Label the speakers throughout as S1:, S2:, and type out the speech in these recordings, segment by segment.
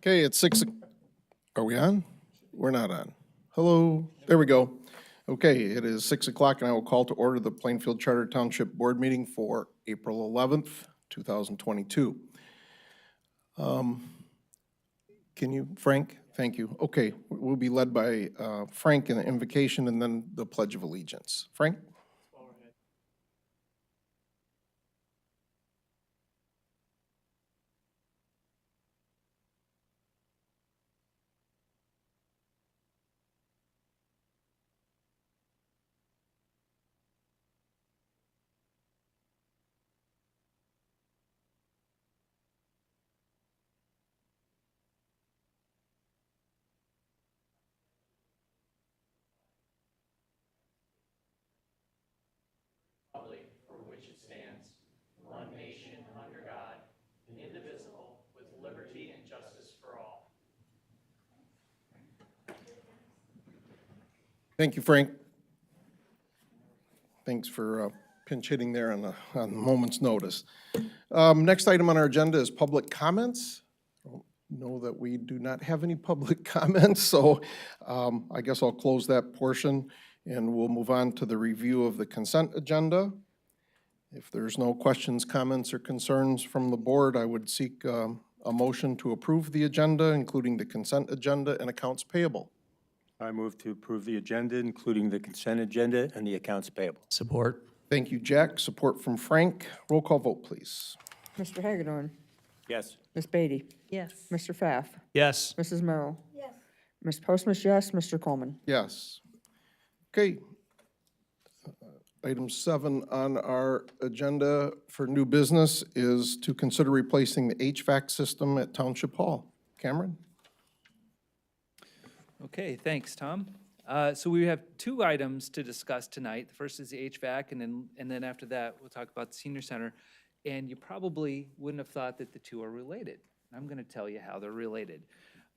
S1: Okay, it's are we on? We're not on. Hello, there we go. Okay, it is 6 o'clock and I will call to order the Plainfield Charter Township Board meeting for April 11th, 2022. Can you, Frank? Thank you. Okay, we'll be led by Frank in the invocation and then the Pledge of Allegiance. Frank?
S2: Republic for which it stands, one nation under God, indivisible, with liberty and justice for all.
S1: Thank you, Frank. Thanks for pinch hitting there on a moment's notice. Next item on our agenda is public comments. I don't know that we do not have any public comments, so I guess I'll close that portion and we'll move on to the review of the consent agenda. If there's no questions, comments, or concerns from the board, I would seek a motion to approve the agenda, including the consent agenda and accounts payable.
S3: I move to approve the agenda, including the consent agenda and the accounts payable.
S2: Support.
S1: Thank you, Jack. Support from Frank. Roll call vote, please.
S4: Mr. Hagedorn.
S3: Yes.
S4: Ms. Beatty.
S5: Yes.
S4: Mr. Pfaff.
S2: Yes.
S4: Mrs. Merrill.
S5: Yes.
S4: Ms. Postma, yes. Mr. Coleman.
S1: Yes. Okay. Item 7 on our agenda for new business is to consider replacing the HVAC system at Township Hall. Cameron?
S6: Okay, thanks, Tom. So we have two items to discuss tonight. The first is the HVAC, and then after that, we'll talk about the senior center. And you probably wouldn't have thought that the two are related. I'm going to tell you how they're related.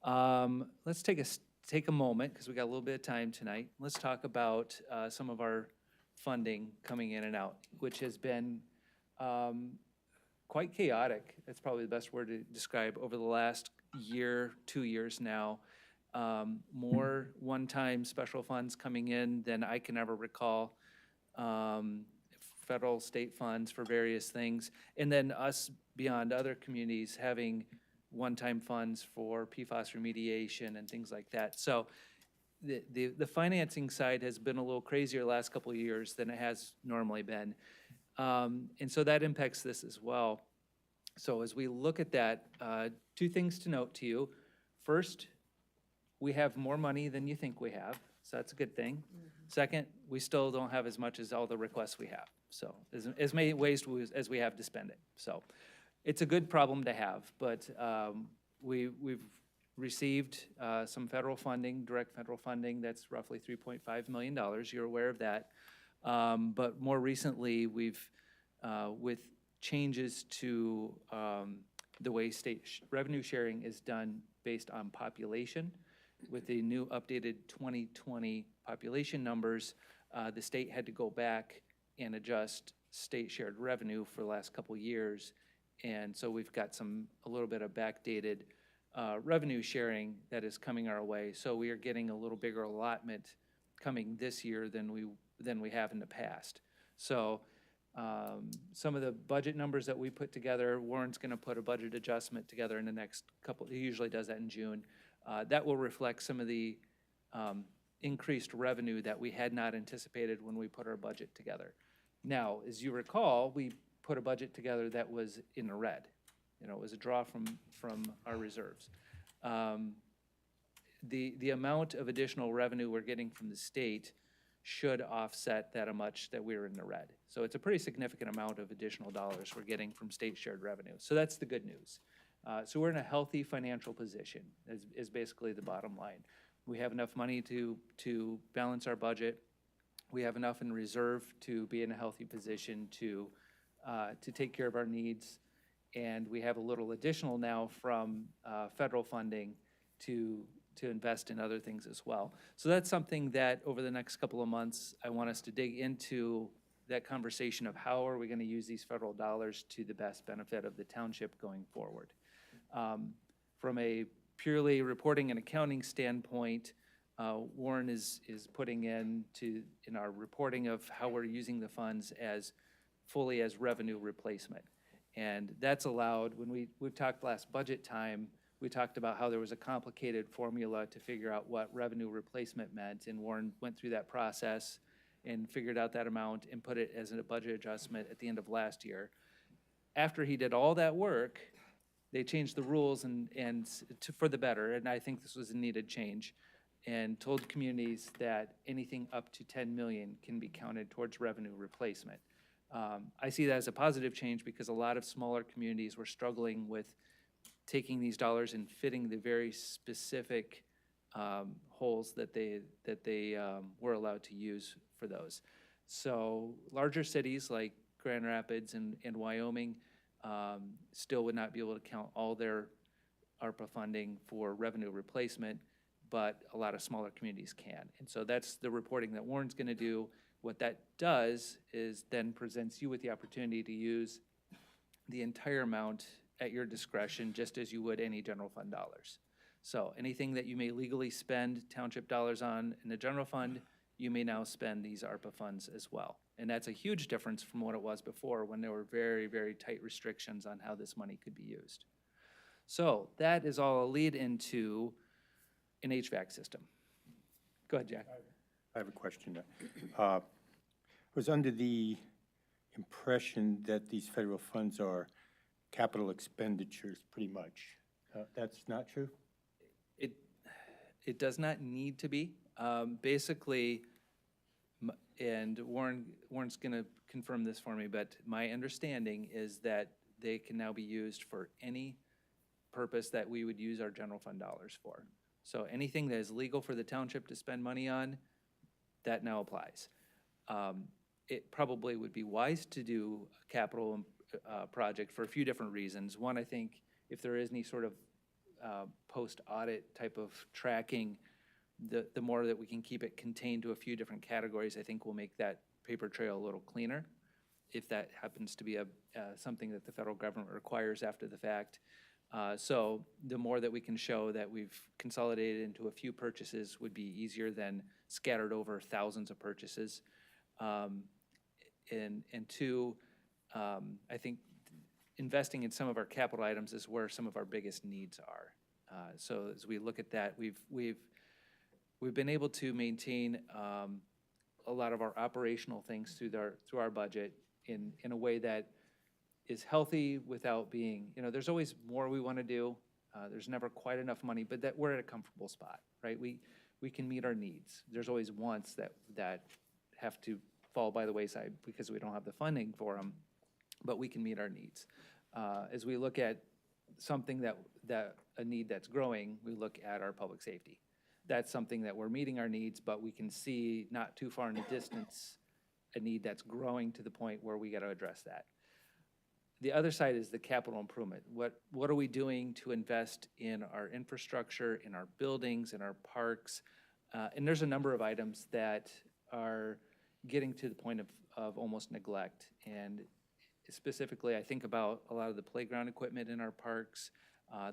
S6: Let's take a moment, because we got a little bit of time tonight. Let's talk about some of our funding coming in and out, which has been quite chaotic. That's probably the best word to describe over the last year, 2 years now. More one-time special funds coming in than I can ever recall. Federal, state funds for various things. And then us, beyond other communities, having one-time funds for PFAS remediation and things like that. So the financing side has been a little crazier the last couple of years than it has normally been. And so that impacts this as well. So as we look at that, two things to note to you. First, we have more money than you think we have, so that's a good thing. Second, we still don't have as much as all the requests we have. So as many ways as we have to spend it. So it's a good problem to have, but we've received some federal funding, direct federal funding, that's roughly $3.5 million. You're aware of that. But more recently, we've, with changes to the way state revenue sharing is done based on population, with the new updated 2020 population numbers, the state had to go back and adjust state shared revenue for the last couple years. And so we've got a little bit of backdated revenue sharing that is coming our way. So we are getting a little bigger allotment coming this year than we have in the past. So some of the budget numbers that we put together, Warren's gonna put a budget adjustment together in the next couple, he usually does that in June. That will reflect some of the increased revenue that we had not anticipated when we put our budget together. Now, as you recall, we put a budget together that was in the red. You know, it was a draw from our reserves. The amount of additional revenue we're getting from the state should offset that much that we're in the red. So it's a pretty significant amount of additional dollars we're getting from state shared revenue. So that's the good news. So we're in a healthy financial position, is basically the bottom line. We have enough money to balance our budget. We have enough in reserve to be in a healthy position to take care of our needs. And we have a little additional now from federal funding to invest in other things as well. So that's something that over the next couple of months, I want us to dig into that conversation of how are we going to use these federal dollars to the best benefit of the township going forward. From a purely reporting and accounting standpoint, Warren is putting in our reporting of how we're using the funds as fully as revenue replacement. And that's allowed, when we've talked last budget time, we talked about how there was a complicated formula to figure out what revenue replacement meant, and Warren went through that process and figured out that amount and put it as a budget adjustment at the end of last year. After he did all that work, they changed the rules for the better, and I think this was a needed change, and told communities that anything up to 10 million can be counted towards revenue replacement. I see that as a positive change because a lot of smaller communities were struggling with taking these dollars and fitting the very specific holes that they were allowed to use for those. So larger cities like Grand Rapids and Wyoming still would not be able to count all their ARPA funding for revenue replacement, but a lot of smaller communities can. And so that's the reporting that Warren's gonna do. What that does is then presents you with the opportunity to use the entire amount at your discretion, just as you would any general fund dollars. So anything that you may legally spend township dollars on in the general fund, you may now spend these ARPA funds as well. And that's a huge difference from what it was before, when there were very, very tight restrictions on how this money could be used. So that is all a lead into an HVAC system. Go ahead, Jack.
S3: I have a question. I was under the impression that these federal funds are capital expenditures, pretty much. That's not true?
S6: It does not need to be. Basically, and Warren's gonna confirm this for me, but my understanding is that they can now be used for any purpose that we would use our general fund dollars for. So anything that is legal for the township to spend money on, that now applies. It probably would be wise to do a capital project for a few different reasons. One, I think if there is any sort of post-audit type of tracking, the more that we can keep it contained to a few different categories, I think will make that paper trail a little cleaner, if that happens to be something that the federal government requires after the fact. So the more that we can show that we've consolidated into a few purchases would be easier than scattered over thousands of purchases. And two, I think investing in some of our capital items is where some of our biggest needs are. So as we look at that, we've been able to maintain a lot of our operational things through our budget in a way that is healthy without being, there's always more we want to do. There's never quite enough money, but that we're at a comfortable spot, right? We can meet our needs. There's always wants that have to fall by the wayside because we don't have the funding for them, but we can meet our needs. As we look at something that a need that's growing, we look at our public safety. That's something that we're meeting our needs, but we can see not too far in the distance a need that's growing to the point where we got to address that. The other side is the capital improvement. What are we doing to invest in our infrastructure, in our buildings, in our parks? And there's a number of items that are getting to the point of almost neglect. And specifically, I think about a lot of the playground equipment in our parks.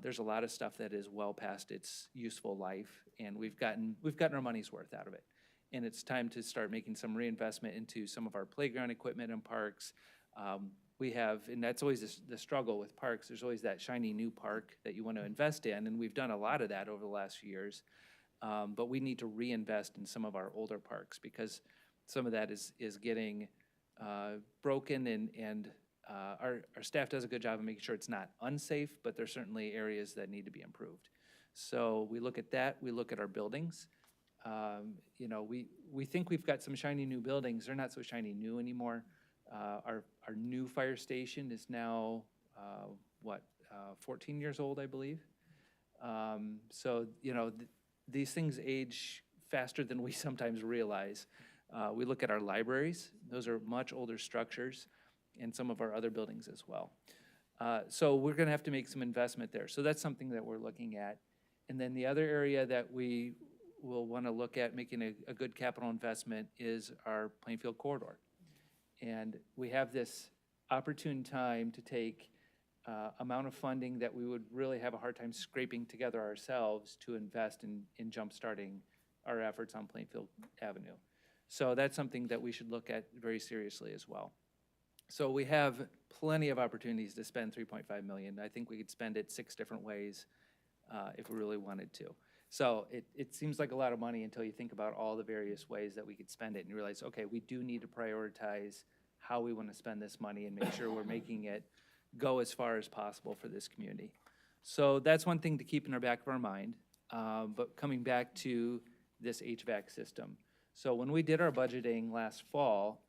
S6: There's a lot of stuff that is well past its useful life, and we've gotten our money's worth out of it. And it's time to start making some reinvestment into some of our playground equipment in parks. We have, and that's always the struggle with parks, there's always that shiny new park that you want to invest in, and we've done a lot of that over the last few years. But we need to reinvest in some of our older parks because some of that is getting broken, and our staff does a good job of making sure it's not unsafe, but there's certainly areas that need to be improved. So we look at that, we look at our buildings. We think we've got some shiny new buildings. They're not so shiny new anymore. Our new fire station is now, 14 years old, I believe. So, these things age faster than we sometimes realize. We look at our libraries. Those are much older structures, and some of our other buildings as well. So we're gonna have to make some investment there. So that's something that we're looking at. And then the other area that we will wanna look at making a good capital investment is our Plainfield corridor. And we have this opportune time to take amount of funding that we would really have a hard time scraping together ourselves to invest in jumpstarting our efforts on Plainfield Avenue. So that's something that we should look at very seriously as well. So we have plenty of opportunities to spend $3.5 million. I think we could spend it 6 different ways if we really wanted to. So it seems like a lot of money until you think about all the various ways that we could spend it and you realize, okay, we do need to prioritize how we want to spend this money and make sure we're making it go as far as possible for this community. So that's one thing to keep in our back of our mind. But coming back to this HVAC system. So when we did our budgeting last fall,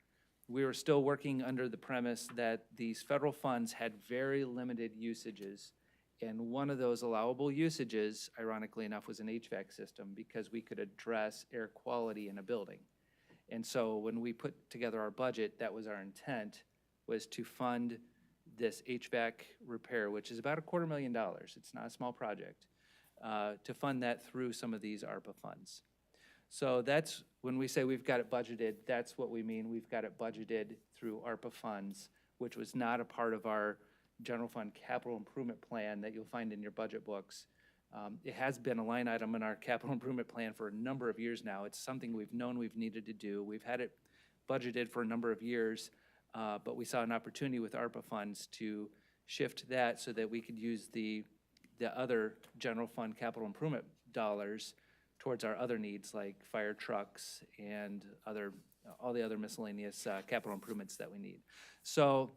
S6: we were still working under the premise that these federal funds had very limited usages. And one of those allowable usages, ironically enough, was an HVAC system because we could address air quality in a building. And so when we put together our budget, that was our intent, was to fund this HVAC repair, which is about $250,000. It's not a small project, to fund that through some of these ARPA funds. So that's, when we say we've got it budgeted, that's what we mean. We've got it budgeted through ARPA funds, which was not a part of our general fund capital improvement plan that you'll find in your budget books. It has been a line item in our capital improvement plan for a number of years now. It's something we've known we've needed to do. We've had it budgeted for a number of years, but we saw an opportunity with ARPA funds to shift that so that we could use the other general fund capital improvement dollars towards our other needs like fire trucks and all the other miscellaneous capital improvements that we need. So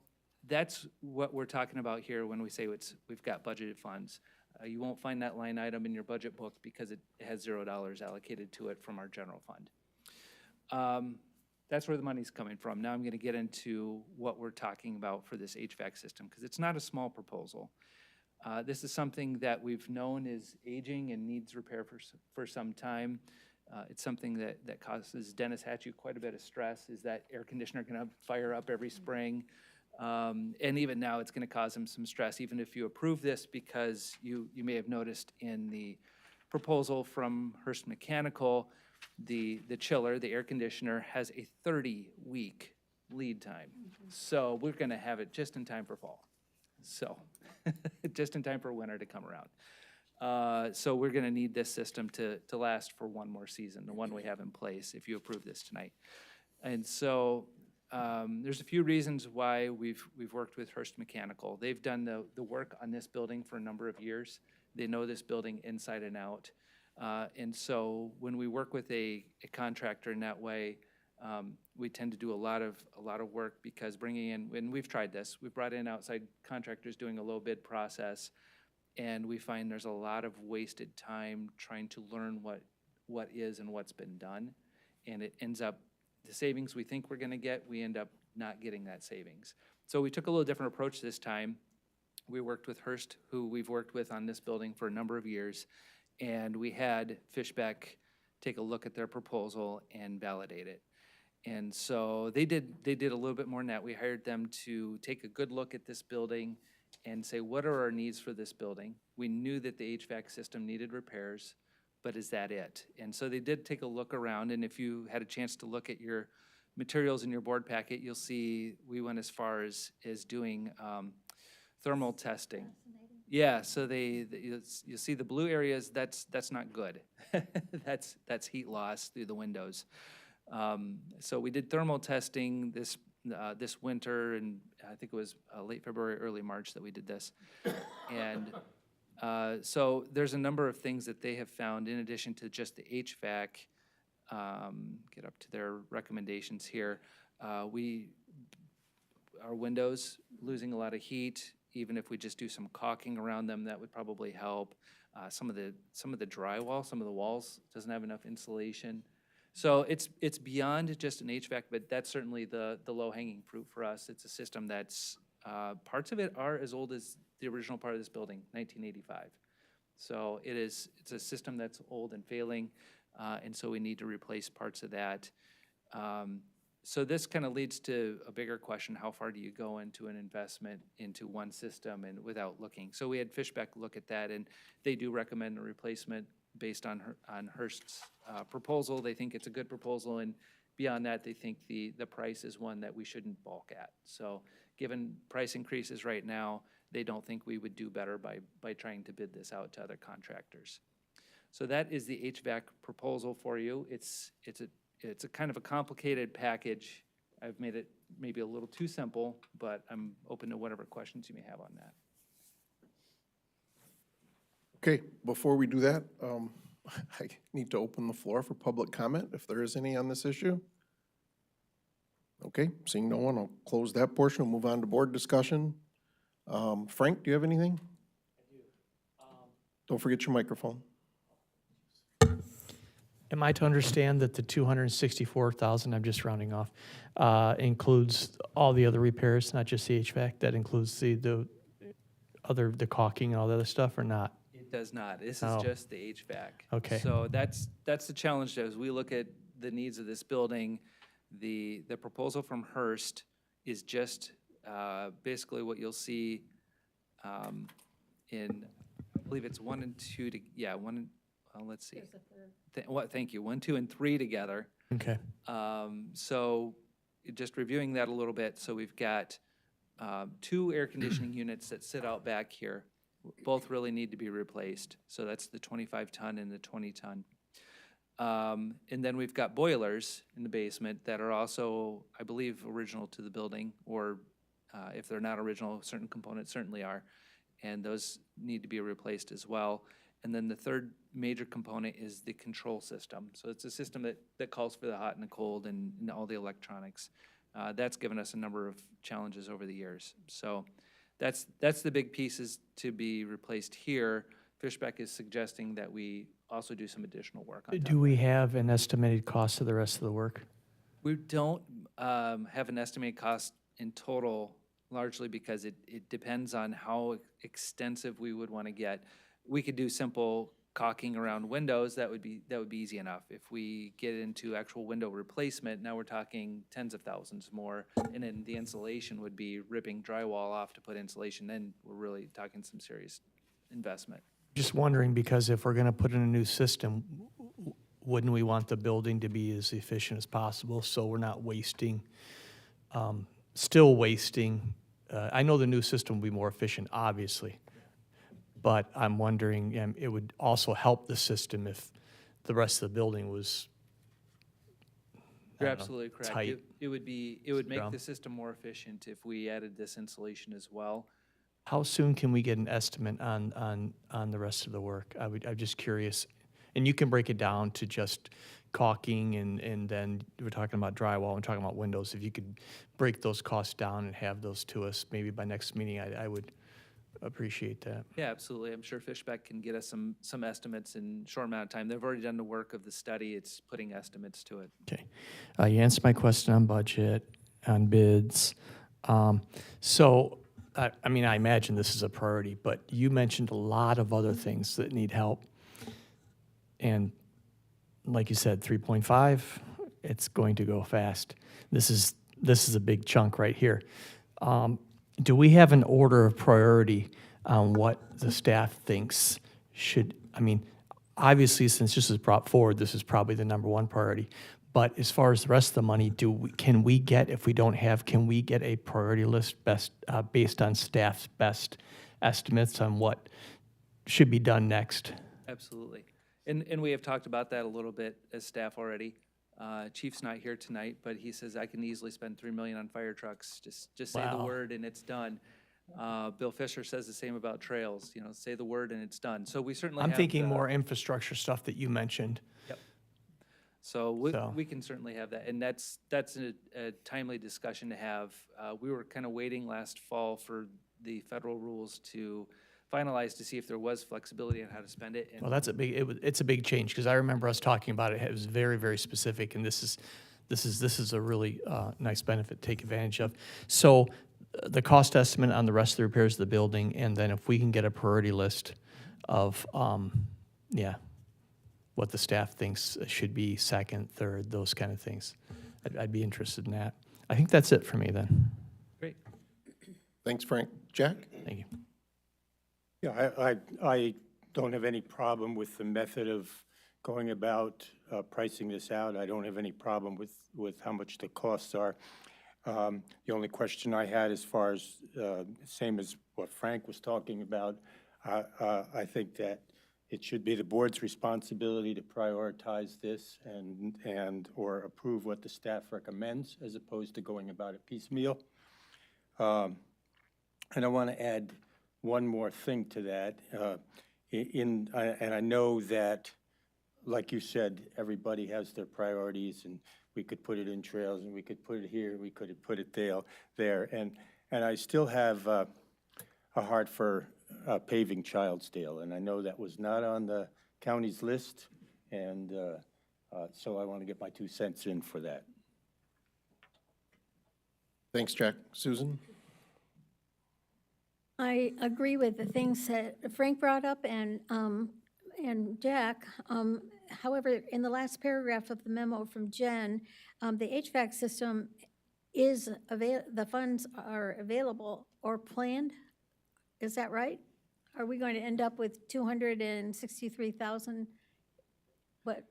S6: that's what we're talking about here when we say we've got budgeted funds. You won't find that line item in your budget book because it has $0 allocated to it from our general fund. That's where the money's coming from. Now I'm going to get into what we're talking about for this HVAC system because it's not a small proposal. This is something that we've known is aging and needs repair for some time. It's something that causes Dennis Hatchie quite a bit of stress. Is that air conditioner going to fire up every spring? And even now it's going to cause him some stress, even if you approve this, because you may have noticed in the proposal from Hearst Mechanical, the chiller, the air conditioner, has a 30-week lead time. So we're going to have it just in time for fall. So just in time for winter to come around. So we're going to need this system to last for one more season, the one we have in place, if you approve this tonight. And so there's a few reasons why we've worked with Hearst Mechanical. They've done the work on this building for a number of years. They know this building inside and out. And so when we work with a contractor in that way, we tend to do a lot of work because bringing in, and we've tried this, we've brought in outside contractors doing a low bid process, and we find there's a lot of wasted time trying to learn what is and what's been done. And it ends up, the savings we think we're gonna get, we end up not getting that savings. So we took a little different approach this time. We worked with Hearst, who we've worked with on this building for a number of years, and we had Fishbeck take a look at their proposal and validate it. And so they did a little bit more than that. We hired them to take a good look at this building and say, what are our needs for this building? We knew that the HVAC system needed repairs, but is that it? And so they did take a look around, and if you had a chance to look at your materials in your board packet, you'll see we went as far as doing thermal testing. Yeah, so you'll see the blue areas, that's not good. that's heat loss through the windows. So we did thermal testing this winter, and I think it was late February, early March that we did this. And so there's a number of things that they have found in addition to just the HVAC. Get up to their recommendations here. Our windows losing a lot of heat. Even if we just do some caulking around them, that would probably help. Some of the drywall, some of the walls doesn't have enough insulation. So it's beyond just an HVAC, but that's certainly the low-hanging fruit for us. It's a system that's, parts of it are as old as the original part of this building, 1985. So it's a system that's old and failing, and so we need to replace parts of that. So this kind of leads to a bigger question: how far do you go into an investment into one system and without looking? So we had Fishbeck look at that, and they do recommend a replacement based on Hearst's proposal. They think it's a good proposal, and beyond that, they think the price is one that we shouldn't balk at. So given price increases right now, they don't think we would do better by trying to bid this out to other contractors. So that is the HVAC proposal for you. It's a kind of a complicated package. I've made it maybe a little too simple, but I'm open to whatever questions you may have on that.
S1: Okay, before we do that, I need to open the floor for public comment, if there is any on this issue. Okay, seeing no one, I'll close that portion. We'll move on to board discussion. Frank, do you have anything? I do. Don't forget your microphone.
S5: Am I to understand that the 264,000, I'm just rounding off, includes all the other repairs, not just the HVAC? That includes the caulking and all the other stuff, or not?
S6: It does not. This is
S5: Oh.
S6: just the HVAC.
S5: Okay.
S6: So that's the challenge as we look at the needs of this building. The proposal from Hearst is just basically what you'll see in, I believe it's 1 and 2 to, yeah, let's see. Thank you, 1, 2, and 3 together.
S5: Okay.
S6: So just reviewing that a little bit, so we've got 2 air conditioning units that sit out back here. Both really need to be replaced. So that's the 25-ton and the 20-ton. And then we've got boilers in the basement that are also, I believe, original to the building, or if they're not original, certain components certainly are. And those need to be replaced as well. And then the third major component is the control system. So it's a system that calls for the hot and the cold and all the electronics. That's given us a number of challenges over the years. So that's the big pieces to be replaced here. Fishbeck is suggesting that we also do some additional work on top.
S5: Do we have an estimated cost of the rest of the work?
S6: We don't have an estimated cost in total, largely because it depends on how extensive we would want to get. We could do simple caulking around windows. That would be easy enough. If we get into actual window replacement, now we're talking tens of thousands more. And then the insulation would be ripping drywall off to put insulation. Then we're really talking some serious investment.
S5: Just wondering, because if we're going to put in a new system, wouldn't we want the building to be as efficient as possible so we're not wasting, still wasting? I know the new system will be more efficient, obviously, but I'm wondering, it would also help the system if the rest of the building was,
S6: You're absolutely correct.
S5: tight.
S6: It would make
S5: Strong.
S6: the system more efficient if we added this insulation as well.
S5: How soon can we get an estimate on the rest of the work? I'm just curious. And you can break it down to just caulking and then we're talking about drywall, we're talking about windows. If you could break those costs down and have those to us maybe by next meeting, I would appreciate that.
S6: Yeah, absolutely. I'm sure Fishbeck can get us some estimates in a short amount of time. They've already done the work of the study. It's putting estimates to it.
S5: Okay. You answered my question on budget, on bids. I mean, I imagine this is a priority, but you mentioned a lot of other things that need help. And like you said, 3.5, it's going to go fast. This is a big chunk right here. Do we have an order of priority on what the staff thinks should, I mean, obviously, since this is brought forward, this is probably the number one priority. But as far as the rest of the money, can we get a priority list based on staff's best estimates on what should be done next?
S6: Absolutely. And we have talked about that a little bit as staff already. Chief's not here tonight, but he says I can easily spend $3 million on fire trucks. Just say the
S5: Wow.
S6: word and it's done. Bill Fisher says the same about trails. Say the word and it's done. So we certainly
S5: I'm
S6: have
S5: thinking
S6: the-
S5: more infrastructure stuff that you mentioned.
S6: Yep. So we,
S5: So-
S6: we can certainly have that, and that's a timely discussion to have. We were kind of waiting last fall for the federal rules to finalize to see if there was flexibility on how to spend it. And
S5: Well, it's a big change, because I remember us talking about it. It was very, very specific, and this is a really nice benefit to take advantage of. So the cost estimate on the rest of the repairs of the building, and then if we can get a priority list of, what the staff thinks should be second, third, those kind of things. I'd be interested in that. I think that's it for me then.
S6: great.
S1: Thanks, Frank. Jack?
S5: Thank you.
S3: Yeah, I don't have any problem with the method of going about pricing this out. I don't have any problem with how much the costs are. The only question I had as far as, same as what Frank was talking about, I think that it should be the board's responsibility to prioritize this or approve what the staff recommends as opposed to going about it piecemeal. And I want to add one more thing to that. And I know that, like you said, everybody has their priorities, and we could put it in trails, and we could put it here, we could put it there. And I still have a heart for paving Childsdale, and I know that was not on the county's list, and so I want to get my 2 cents in for that.
S1: Thanks, Jack. Susan?
S7: I agree with the things that Frank brought up and Jack. However, in the last paragraph of the memo from Jen, the HVAC system is the funds are available or planned. Is that right? Are we going to end up with 263,000? What?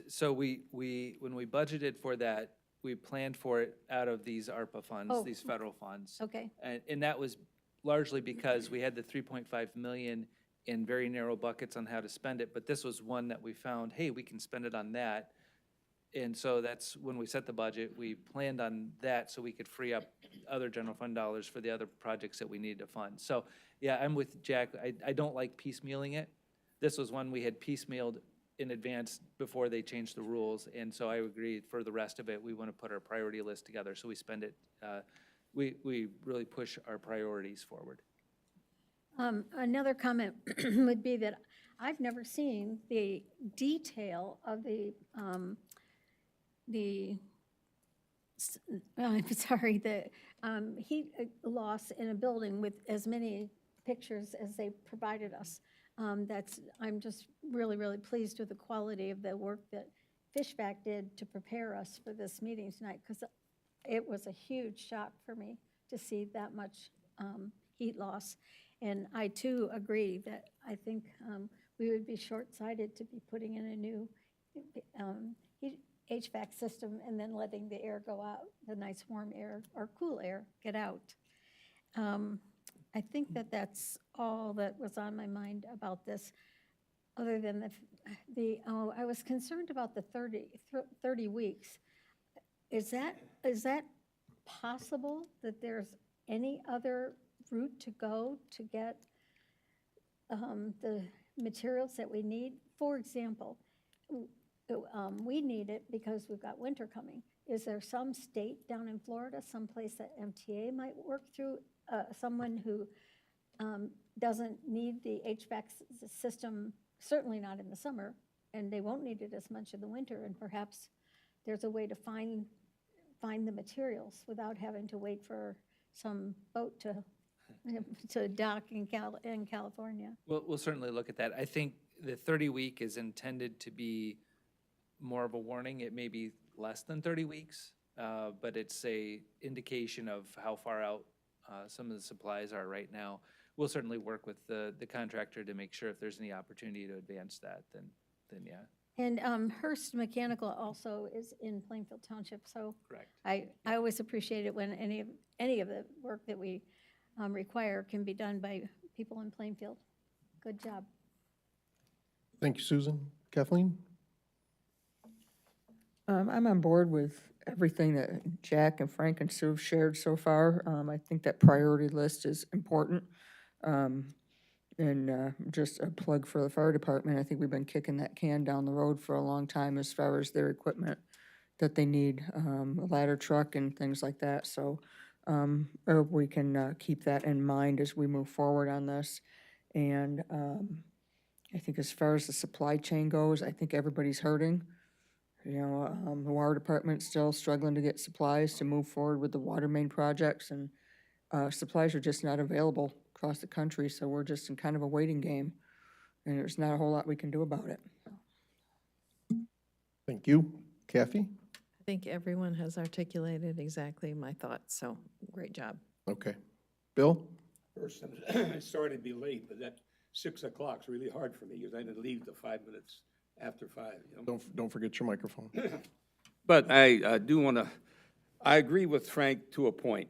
S6: So when we budgeted for that, we planned for it out of these ARPA funds,
S7: Oh.
S6: these federal funds.
S7: Okay,
S6: And that was largely because we had the 3.5 million in very narrow buckets on how to spend it, but this was one that we found, hey, we can spend it on that. And so that's when we set the budget, we planned on that so we could free up other general fund dollars for the other projects that we needed to fund. So, yeah, I'm with Jack. I don't like piecemealing it. This was one we had piecemealed in advance before they changed the rules. And so I agree, for the rest of it, we want to put our priority list together so we spend it, we really push our priorities forward.
S7: another comment would be that I've never seen the detail of I'm sorry, the heat loss in a building with as many pictures as they provided us. I'm just really, really pleased with the quality of the work that Fishback did to prepare us for this meeting tonight, because it was a huge shock for me to see that much heat loss. And I too agree that I think we would be short-sighted to be putting in a new HVAC system and then letting the air go out, the nice warm air or cool air get out. I think that that's all that was on my mind about this, other than I was concerned about the 30 weeks. Is that possible, that there's any other route to go to get the materials that we need? For example, we need it because we've got winter coming. Is there some state down in Florida, someplace that MTA might work through, someone who doesn't need the HVAC system, certainly not in the summer, and they won't need it as much in the winter, and perhaps there's a way to find the materials without having to wait for some boat to dock in California?
S6: We'll certainly look at that. I think the 30-week is intended to be more of a warning. It may be less than 30 weeks, but it's a indication of how far out some of the supplies are right now. We'll certainly work with the contractor to make sure if there's any opportunity to advance that, then yeah.
S7: And Hearst Mechanical also is in Plainfield Township, so
S6: Correct.
S7: I always appreciate it when any of the work that we require can be done by people in Plainfield. Good job.
S1: Thank you, Susan. Kathleen?
S4: I'm on board with everything that Jack and Frank and Sue have shared so far. I think that priority list is important. And just a plug for the fire department. I think we've been kicking that can down the road for a long time as far as their equipment that they need, a ladder truck and things like that. So we can keep that in mind as we move forward on this. And I think as far as the supply chain goes, I think everybody's hurting. You know, the water department's still struggling to get supplies to move forward with the water main projects, and supplies are just not available across the country, so we're just in kind of a waiting game, and there's not a whole lot we can do about it.
S1: Thank you. Kathy?
S8: I think everyone has articulated exactly my thoughts, so great job.
S1: Okay. Bill?
S9: Person, sorry to be late, but that 6 o'clock's really hard for me because I didn't leave till 5 minutes after 5. You know?
S1: Don't forget your microphone.
S9: But I do want to I agree with Frank to a point.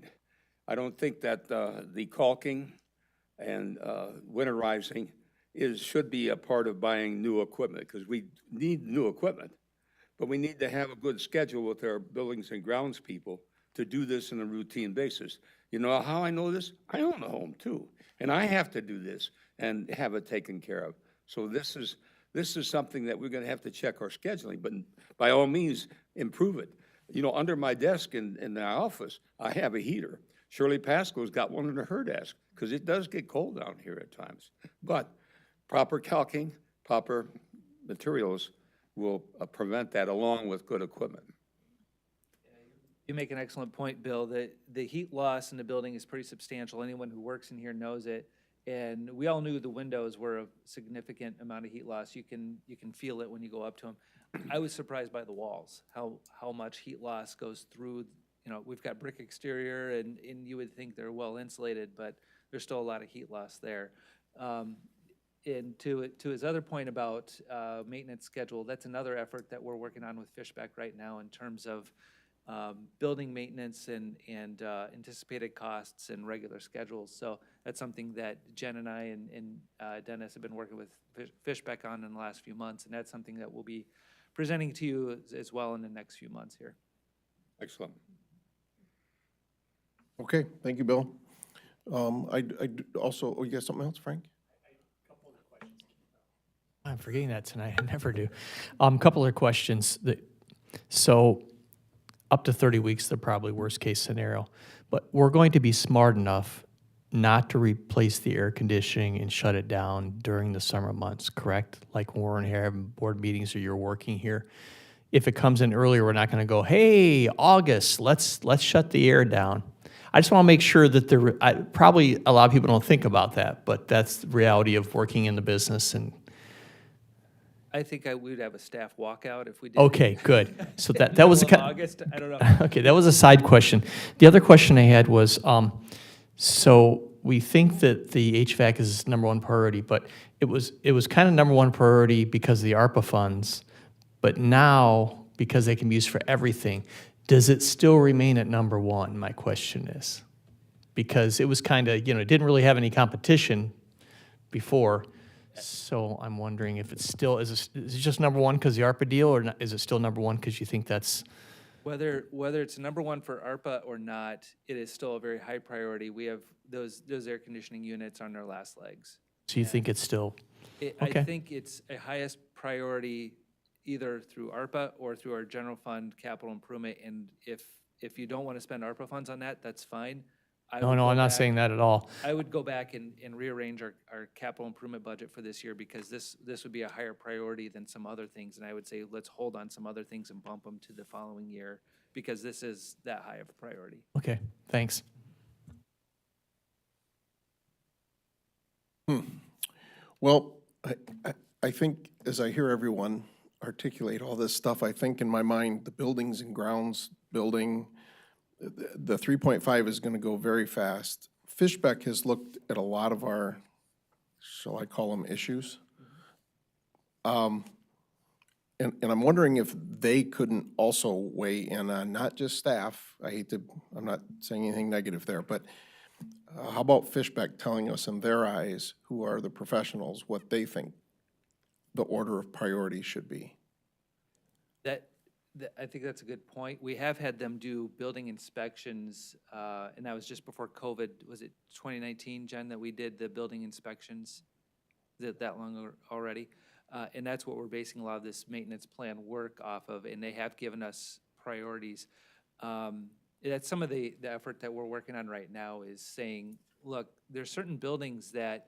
S9: I don't think that the caulking and winterizing should be a part of buying new equipment, because we need new equipment. But we need to have a good schedule with our buildings and grounds people to do this on a routine basis. You know how I know this? I own a home too, and I have to do this and have it taken care of. So this is something that we're gonna have to check our scheduling, but by all means, improve it. You know, under my desk in the office, I have a heater. Shirley Pasco's got one under her desk, because it does get cold down here at times. But proper caulking, proper materials will prevent that, along with good equipment.
S6: You make an excellent point, Bill, that the heat loss in the building is pretty substantial. Anyone who works in here knows it. And we all knew the windows were a significant amount of heat loss. You can feel it when you go up to them. I was surprised by the walls, how much heat loss goes through. You know, we've got brick exterior, and you would think they're well insulated, but there's still a lot of heat loss there. And to his other point about maintenance schedule, that's another effort that we're working on with Fishback right now in terms of building maintenance and anticipated costs and regular schedules. So that's something that Jen and I and Dennis have been working with Fishback on in the last few months, and that's something that we'll be presenting to you as well in the next few months here.
S9: Excellent.
S1: Okay, thank you, Bill. I also, oh, you got something else, Frank?
S5: I'm forgetting that tonight. I never do. Couple of questions. So up to 30 weeks, they're probably worst case scenario. But we're going to be smart enough not to replace the air conditioning and shut it down during the summer months, correct? Like when we're in here having board meetings or you're working here. If it comes in earlier, we're not going to go, hey, August, let's shut the air down. I just want to make sure that probably a lot of people don't think about that, but that's the reality of working in the business. And
S6: I think we would have a staff walkout if we did.
S5: okay, good. So that was a
S6: August, I don't know.
S5: okay, that was a side question. The other question I had was, so we think that the HVAC is number one priority, but it was kind of number one priority because of the ARPA funds, but now because they can be used for everything, does it still remain at number one? My question is, because it was kind of, it didn't really have any competition before. So I'm wondering if it's still, is it just number one because the ARPA deal, or is it still number one because you think that's?
S6: Whether it's number one for ARPA or not, it is still a very high priority. We have those air conditioning units on their last legs.
S5: So you think it's still? Okay.
S6: I think it's a highest priority either through ARPA or through our general fund capital improvement. And if you don't want to spend ARPA funds on that, that's fine.
S5: No, I'm not saying that at all.
S6: I would go back and rearrange our capital improvement budget for this year, because this would be a higher priority than some other things. And I would say, let's hold on some other things and bump them to the following year, because this is that high of a priority.
S5: Okay, thanks.
S1: Well, I think as I hear everyone articulate all this stuff, I think in my mind, the buildings and grounds building, the 3.5 is going to go very fast. Fishbeck has looked at a lot of our, shall I call them, issues. And I'm wondering if they couldn't also weigh in on not just staff. I'm not saying anything negative there, but how about Fishbeck telling us in their eyes, who are the professionals, what they think the order of priority should be?
S6: I think that's a good point. We have had them do building inspections, and that was just before COVID. Was it 2019, Jen, that we did the building inspections? Is it that long already? And that's what we're basing a lot of this maintenance plan work off of, and they have given us priorities. That's some of the effort that we're working on right now, is saying, look, there's certain buildings that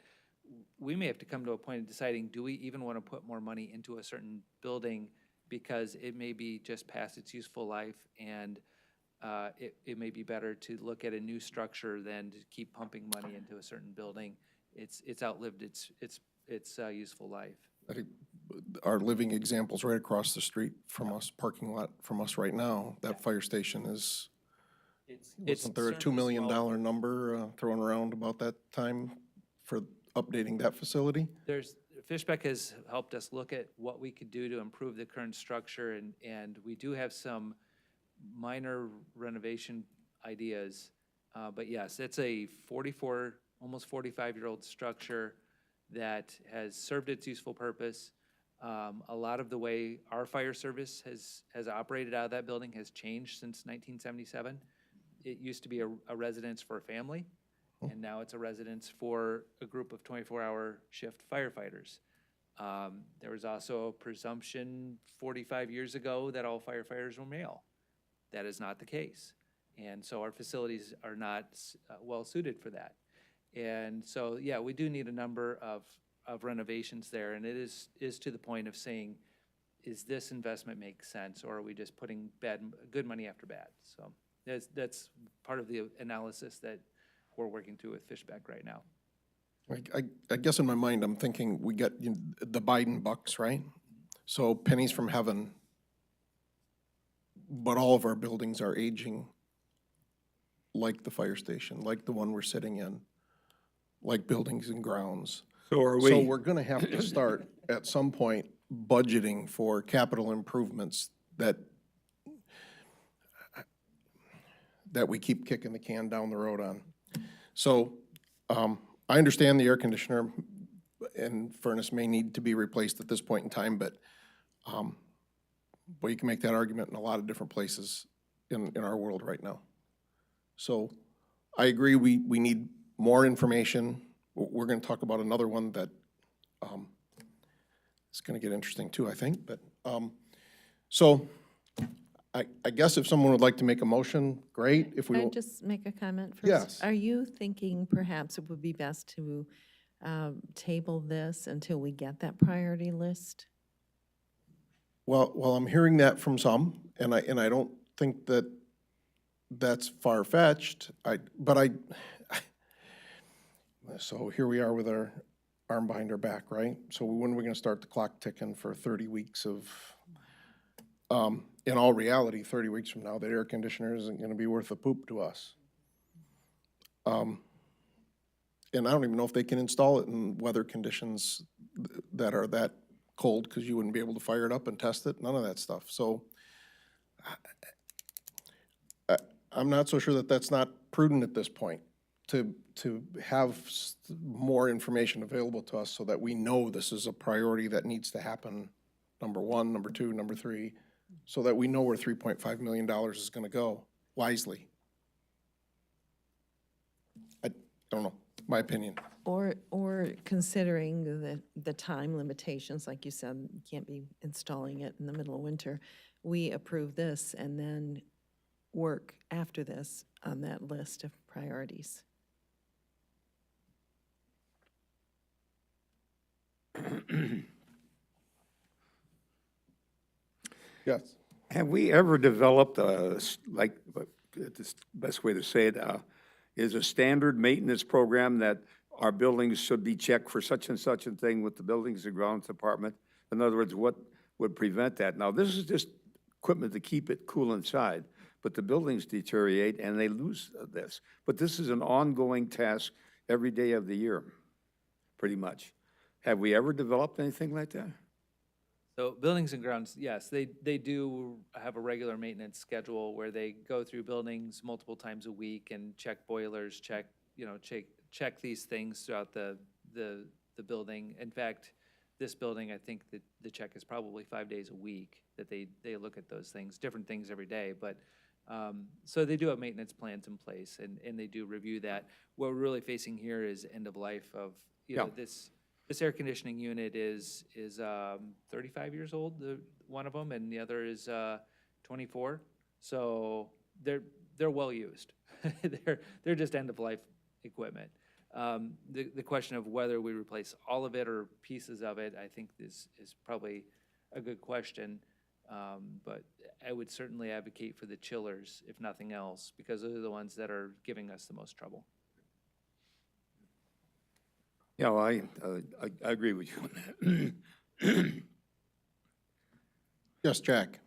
S6: we may have to come to a point of deciding, do we even want to put more money into a certain building, because it may be just past its useful life, and it may be better to look at a new structure than to keep pumping money into a certain building. It's outlived its useful life.
S1: I think our living examples right across the street from us, parking lot from us right now, that fire station is, wasn't there a $2 million number thrown around about that time for updating that facility?
S6: Fishbeck has helped us look at what we could do to improve the current structure, and we do have some minor renovation ideas. But yes, it's a 44, almost 45-year-old structure that has served its useful purpose. A lot of the way our fire service has operated out of that building has changed since 1977. It used to be a residence for a family, and now it's a residence for a group of 24-hour shift firefighters. There was also a presumption 45 years ago that all firefighters were male. That is not the case. And so our facilities are not well suited for that. And so, yeah, we do need a number of renovations there. And it is to the point of saying, is this investment make sense, or are we just putting good money after bad? So that's part of the analysis that we're working through with Fishbeck right now.
S1: I guess in my mind, I'm thinking we get the Biden bucks, right? So pennies from heaven, but all of our buildings are aging like the fire station, like the one we're sitting in, like buildings and grounds.
S9: So are
S1: So
S9: we.
S1: we're gonna have to start at some point budgeting for capital improvements that we keep kicking the can down the road on. So, I understand the air conditioner and furnace may need to be replaced at this point in time, but you can make that argument in a lot of different places in our world right now. So I agree, we need more information. We're gonna talk about another one that is gonna get interesting too, I think, but, so I guess if someone would like to make a motion, great. If we
S8: Can I
S1: don't,
S8: just make a comment first?
S1: Yes.
S8: Are you thinking perhaps it would be best to table this until we get that priority list?
S1: well, I'm hearing that from some, and I don't think that that's far-fetched. So here we are with our arm behind our back, right? So when are we gonna start the clock ticking for 30 weeks of, in all reality, 30 weeks from now, that air conditioner isn't gonna be worth a poop to us. And I don't even know if they can install it in weather conditions that are that cold, because you wouldn't be able to fire it up and test it, none of that stuff. So I'm not so sure that that's not prudent at this point, to have more information available to us so that we know this is a priority that needs to happen, number one, number two, number three, so that we know where $3.5 million is gonna go wisely. I don't know, my opinion.
S8: Or considering the time limitations, like you said, you can't be installing it in the middle of winter, we approve this and then work after this on that list of priorities.
S1: Yes.
S9: Have we ever developed the best way to say it, is a standard maintenance program that our buildings should be checked for such and such a thing with the Buildings and Grounds Department? In other words, what would prevent that? Now, this is just equipment to keep it cool inside, but the buildings deteriorate and they lose this. But this is an ongoing task every day of the year, pretty much. Have we ever developed anything like that?
S6: So Buildings and Grounds, yes, they do have a regular maintenance schedule where they go through buildings multiple times a week and check boilers, check these things throughout the building. In fact, this building, I think that the check is probably 5 days a week that they look at those things, different things every day. But so they do have maintenance plans in place and they do review that. What we're really facing here is end of life of, know, this air conditioning unit is 35 years old, one of them, and the other is 24. So they're well used. they're just end of life equipment. The question of whether we replace all of it or pieces of it, I think is probably a good question. But I would certainly advocate for the chillers, if nothing else, because those are the ones that are giving us the most trouble.
S9: Yeah, well, I agree with you on that.
S1: Yes, Jack.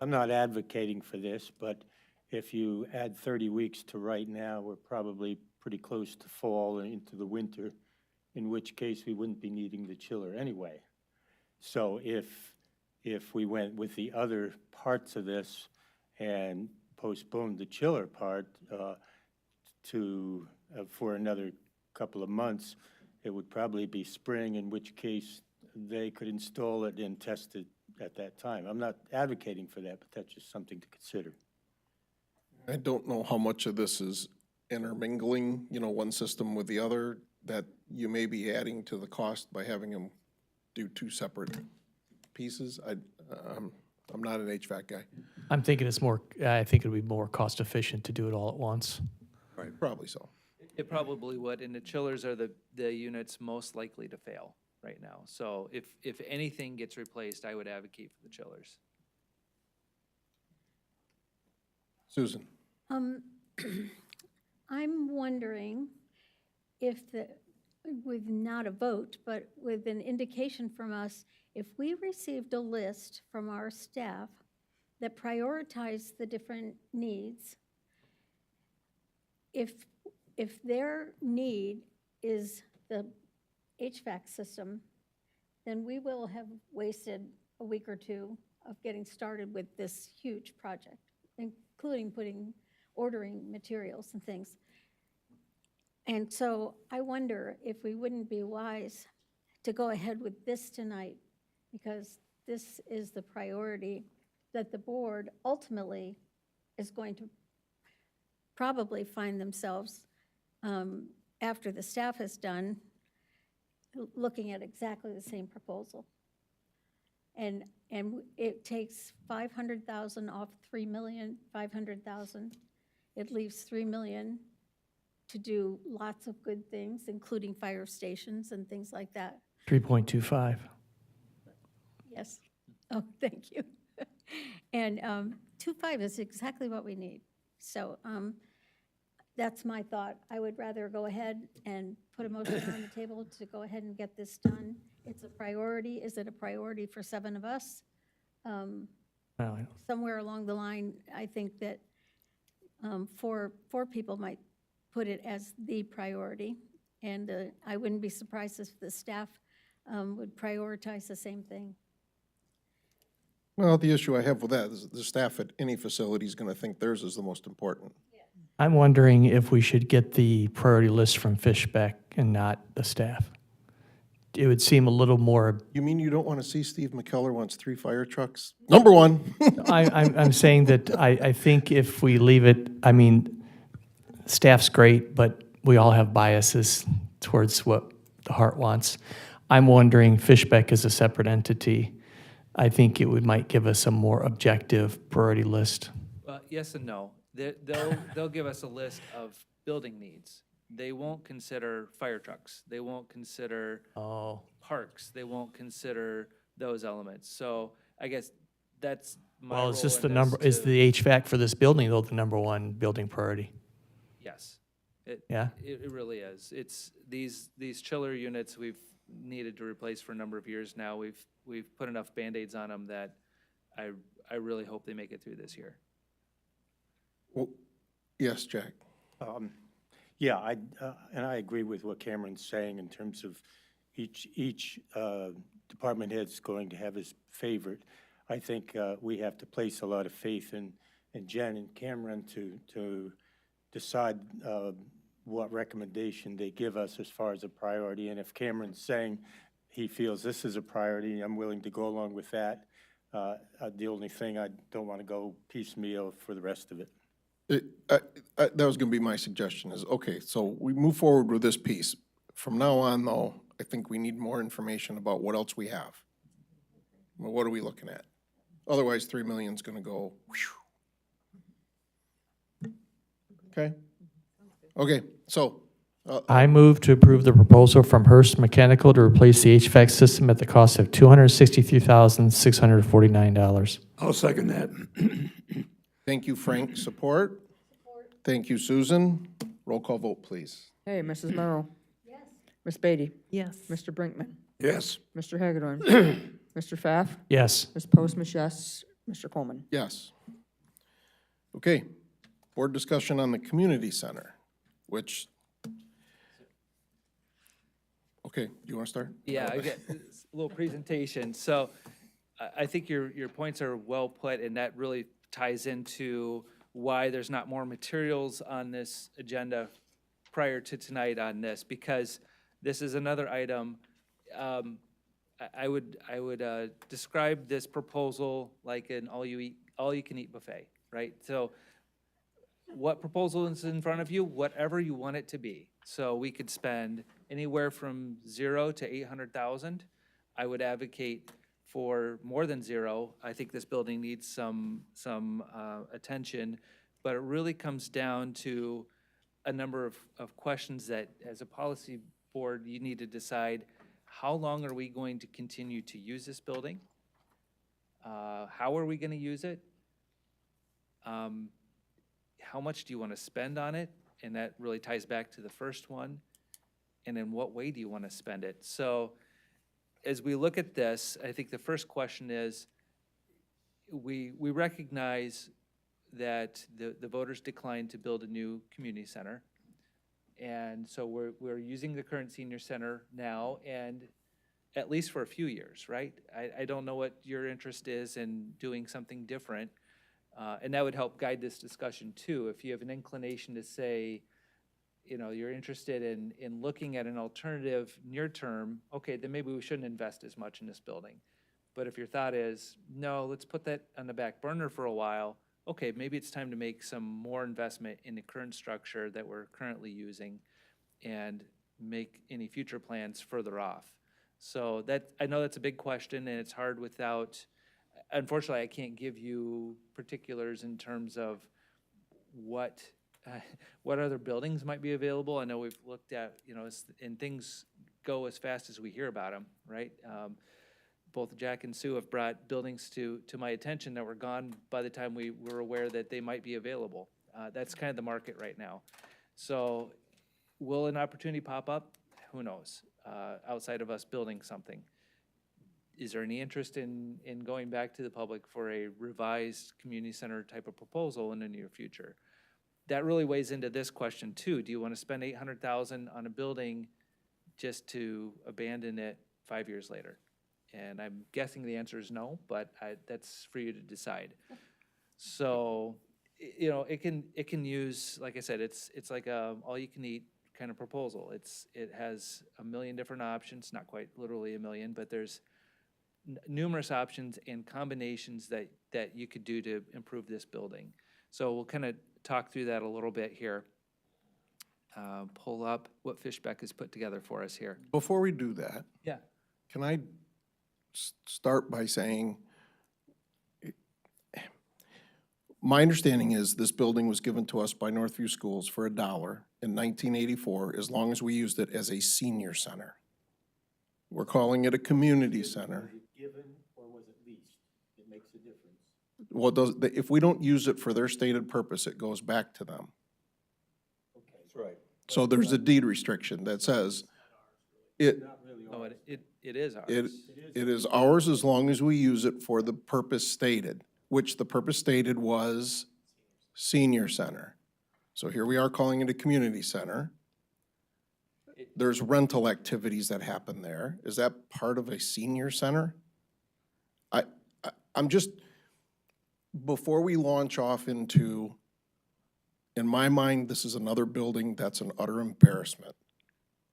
S3: I'm not advocating for this, but if you add 30 weeks to right now, we're probably pretty close to fall and into the winter, in which case we wouldn't be needing the chiller anyway. So if we went with the other parts of this, and postpone the chiller part for another couple of months, it would probably be spring, in which case they could install it and test it at that time. I'm not advocating for that, but that's just something to consider.
S1: I don't know how much of this is intermingling, one system with the other, that you may be adding to the cost by having them do two separate pieces. I'm not an HVAC guy.
S5: I'm thinking I think it'd be more cost efficient to do it all at once.
S1: Right. Probably so.
S6: It probably would, and the chillers are the units most likely to fail right now. So if anything gets replaced, I would advocate for the chillers.
S1: Susan?
S7: I'm wondering if with not a vote, but with an indication from us, if we received a list from our staff that prioritized the different needs, if their need is the HVAC system, then we will have wasted a week or two of getting started with this huge project, including ordering materials and things. And so I wonder if we wouldn't be wise to go ahead with this tonight, because this is the priority that the board ultimately is going to probably find themselves, after the staff has done, looking at exactly the same proposal. And it takes 500,000 off 3,500,000. It leaves 3 million to do lots of good things, including fire stations and things like that.
S5: 3.25.
S7: Yes. Oh, thank you. And 2.5 is exactly what we need. So that's my thought. I would rather go ahead and put a motion on the table to go ahead and get this done. It's a priority. Is it a priority for 7 of us? Somewhere along the line, I think that 4 people might put it as the priority. And I wouldn't be surprised if the staff would prioritize the same thing.
S1: Well, the issue I have with that is the staff at any facility is going to think theirs is the most important.
S5: I'm wondering if we should get the priority list from Fishbeck and not the staff. It would seem a little more,
S1: You mean you don't want to see Steve McKellar wants 3 fire trucks? Number 1.
S5: I'm saying that I think if we leave it, I mean, staff's great, but we all have biases towards what the heart wants. I'm wondering, Fishbeck is a separate entity. I think might give us a more objective priority list.
S6: Yes and no. They'll give us a list of building needs. They won't consider fire trucks. They won't consider parks. They won't consider those elements. So I guess that's my role
S5: Well, is this
S6: in
S5: the number, is
S6: to-
S5: the HVAC for this building, though, the number one building priority?
S6: Yes.
S5: Yeah?
S6: It really is. It's these chiller units we've needed to replace for a number of years now. We've put enough Band-Aids on them that I really hope they make it through this year.
S1: Well, yes, Jack.
S3: Yeah, and I agree with what Cameron's saying in terms of each department head's going to have his favorite. I think we have to place a lot of faith in Jen and Cameron to decide what recommendation they give us as far as a priority. And if Cameron's saying he feels this is a priority, I'm willing to go along with that. The only thing I don't want to go piecemeal for the rest of it.
S1: That was going to be my suggestion is, okay, so we move forward with this piece. From now on, though, I think we need more information about what else we have. Well, what are we looking at? Otherwise, 3 million's going to go, whew. Okay? Okay, so.
S5: I move to approve the proposal from Hearst Mechanical to replace the HVAC system at the cost of $263,649.
S9: I'll second that.
S1: Thank you, Frank. Support? Thank you, Susan. Roll call vote, please.
S4: Hey, Mrs. Merrill? Yes. Ms. Beatty?
S8: Yes.
S4: Mr. Brinkman?
S9: Yes.
S4: Mr. Hagedorn? Mr. Pfaff?
S5: Yes.
S4: Ms. Postma, yes. Mr. Coleman?
S1: Yes. Okay, board discussion on the community center, which, okay, do you want to start?
S6: Yeah, I get this little presentation. So I think your points are well put, and that really ties into why there's not more materials on this agenda prior to tonight on this, because this is another item. I would describe this proposal like an all-you-can-eat buffet, right? So what proposal is in front of you? Whatever you want it to be. So we could spend anywhere from 0 to 800,000. I would advocate for more than 0. I think this building needs some attention, but it really comes down to a number of questions that, as a policy board, you need to decide: how long are we going to continue to use this building? How are we going to use it? How much do you want to spend on it? And that really ties back to the first one. And in what way do you want to spend it? So as we look at this, I think the first question is, we recognize that the voters declined to build a new community center. And so we're using the current senior center now, and at least for a few years, right? I don't know what your interest is in doing something different. And that would help guide this discussion too. If you have an inclination to say, you're interested in looking at an alternative near term, okay, then maybe we shouldn't invest as much in this building. But if your thought is, no, let's put that on the back burner for a while, okay, maybe it's time to make some more investment in the current structure that we're currently using and make any future plans further off. So I know that's a big question, and it's hard without, unfortunately, I can't give you particulars in terms of what other buildings might be available. I know we've looked at, and things go as fast as we hear about them, right? Both Jack and Sue have brought buildings to my attention that were gone by the time we were aware that they might be available. That's kind of the market right now. So will an opportunity pop up? Who knows, outside of us building something. Is there any interest in going back to the public for a revised community center type of proposal in the near future? That really weighs into this question too. Do you want to spend $800,000 on a building just to abandon it 5 years later? And I'm guessing the answer is no, but that's for you to decide. So, it can use, like I said, it's like a all-you-can-eat kind of proposal. It has a million different options, not quite literally a million, but there's numerous options and combinations that you could do to improve this building. So we'll kind of talk through that a little bit here. Pull up what Fishbeck has put together for us here.
S1: Before we do that,
S6: Yeah.
S1: can I start by saying, my understanding is this building was given to us by Northview Schools for $1 in 1984, as long as we used it as a senior center. We're calling it a community center.
S3: Was it given or was it leased? It makes a difference.
S1: Well, if we don't use it for their stated purpose, it goes back to them.
S3: Okay. That's right.
S1: So there's a deed restriction that says it,
S3: Not really
S6: Oh,
S3: ours.
S6: it is ours.
S1: it is ours as long as we use it for the purpose stated, which the purpose stated was senior center. So here we are calling it a community center. There's rental activities that happen there. Is that part of a senior center? I'm just, before we launch off into, in my mind, this is another building that's an utter embarrassment.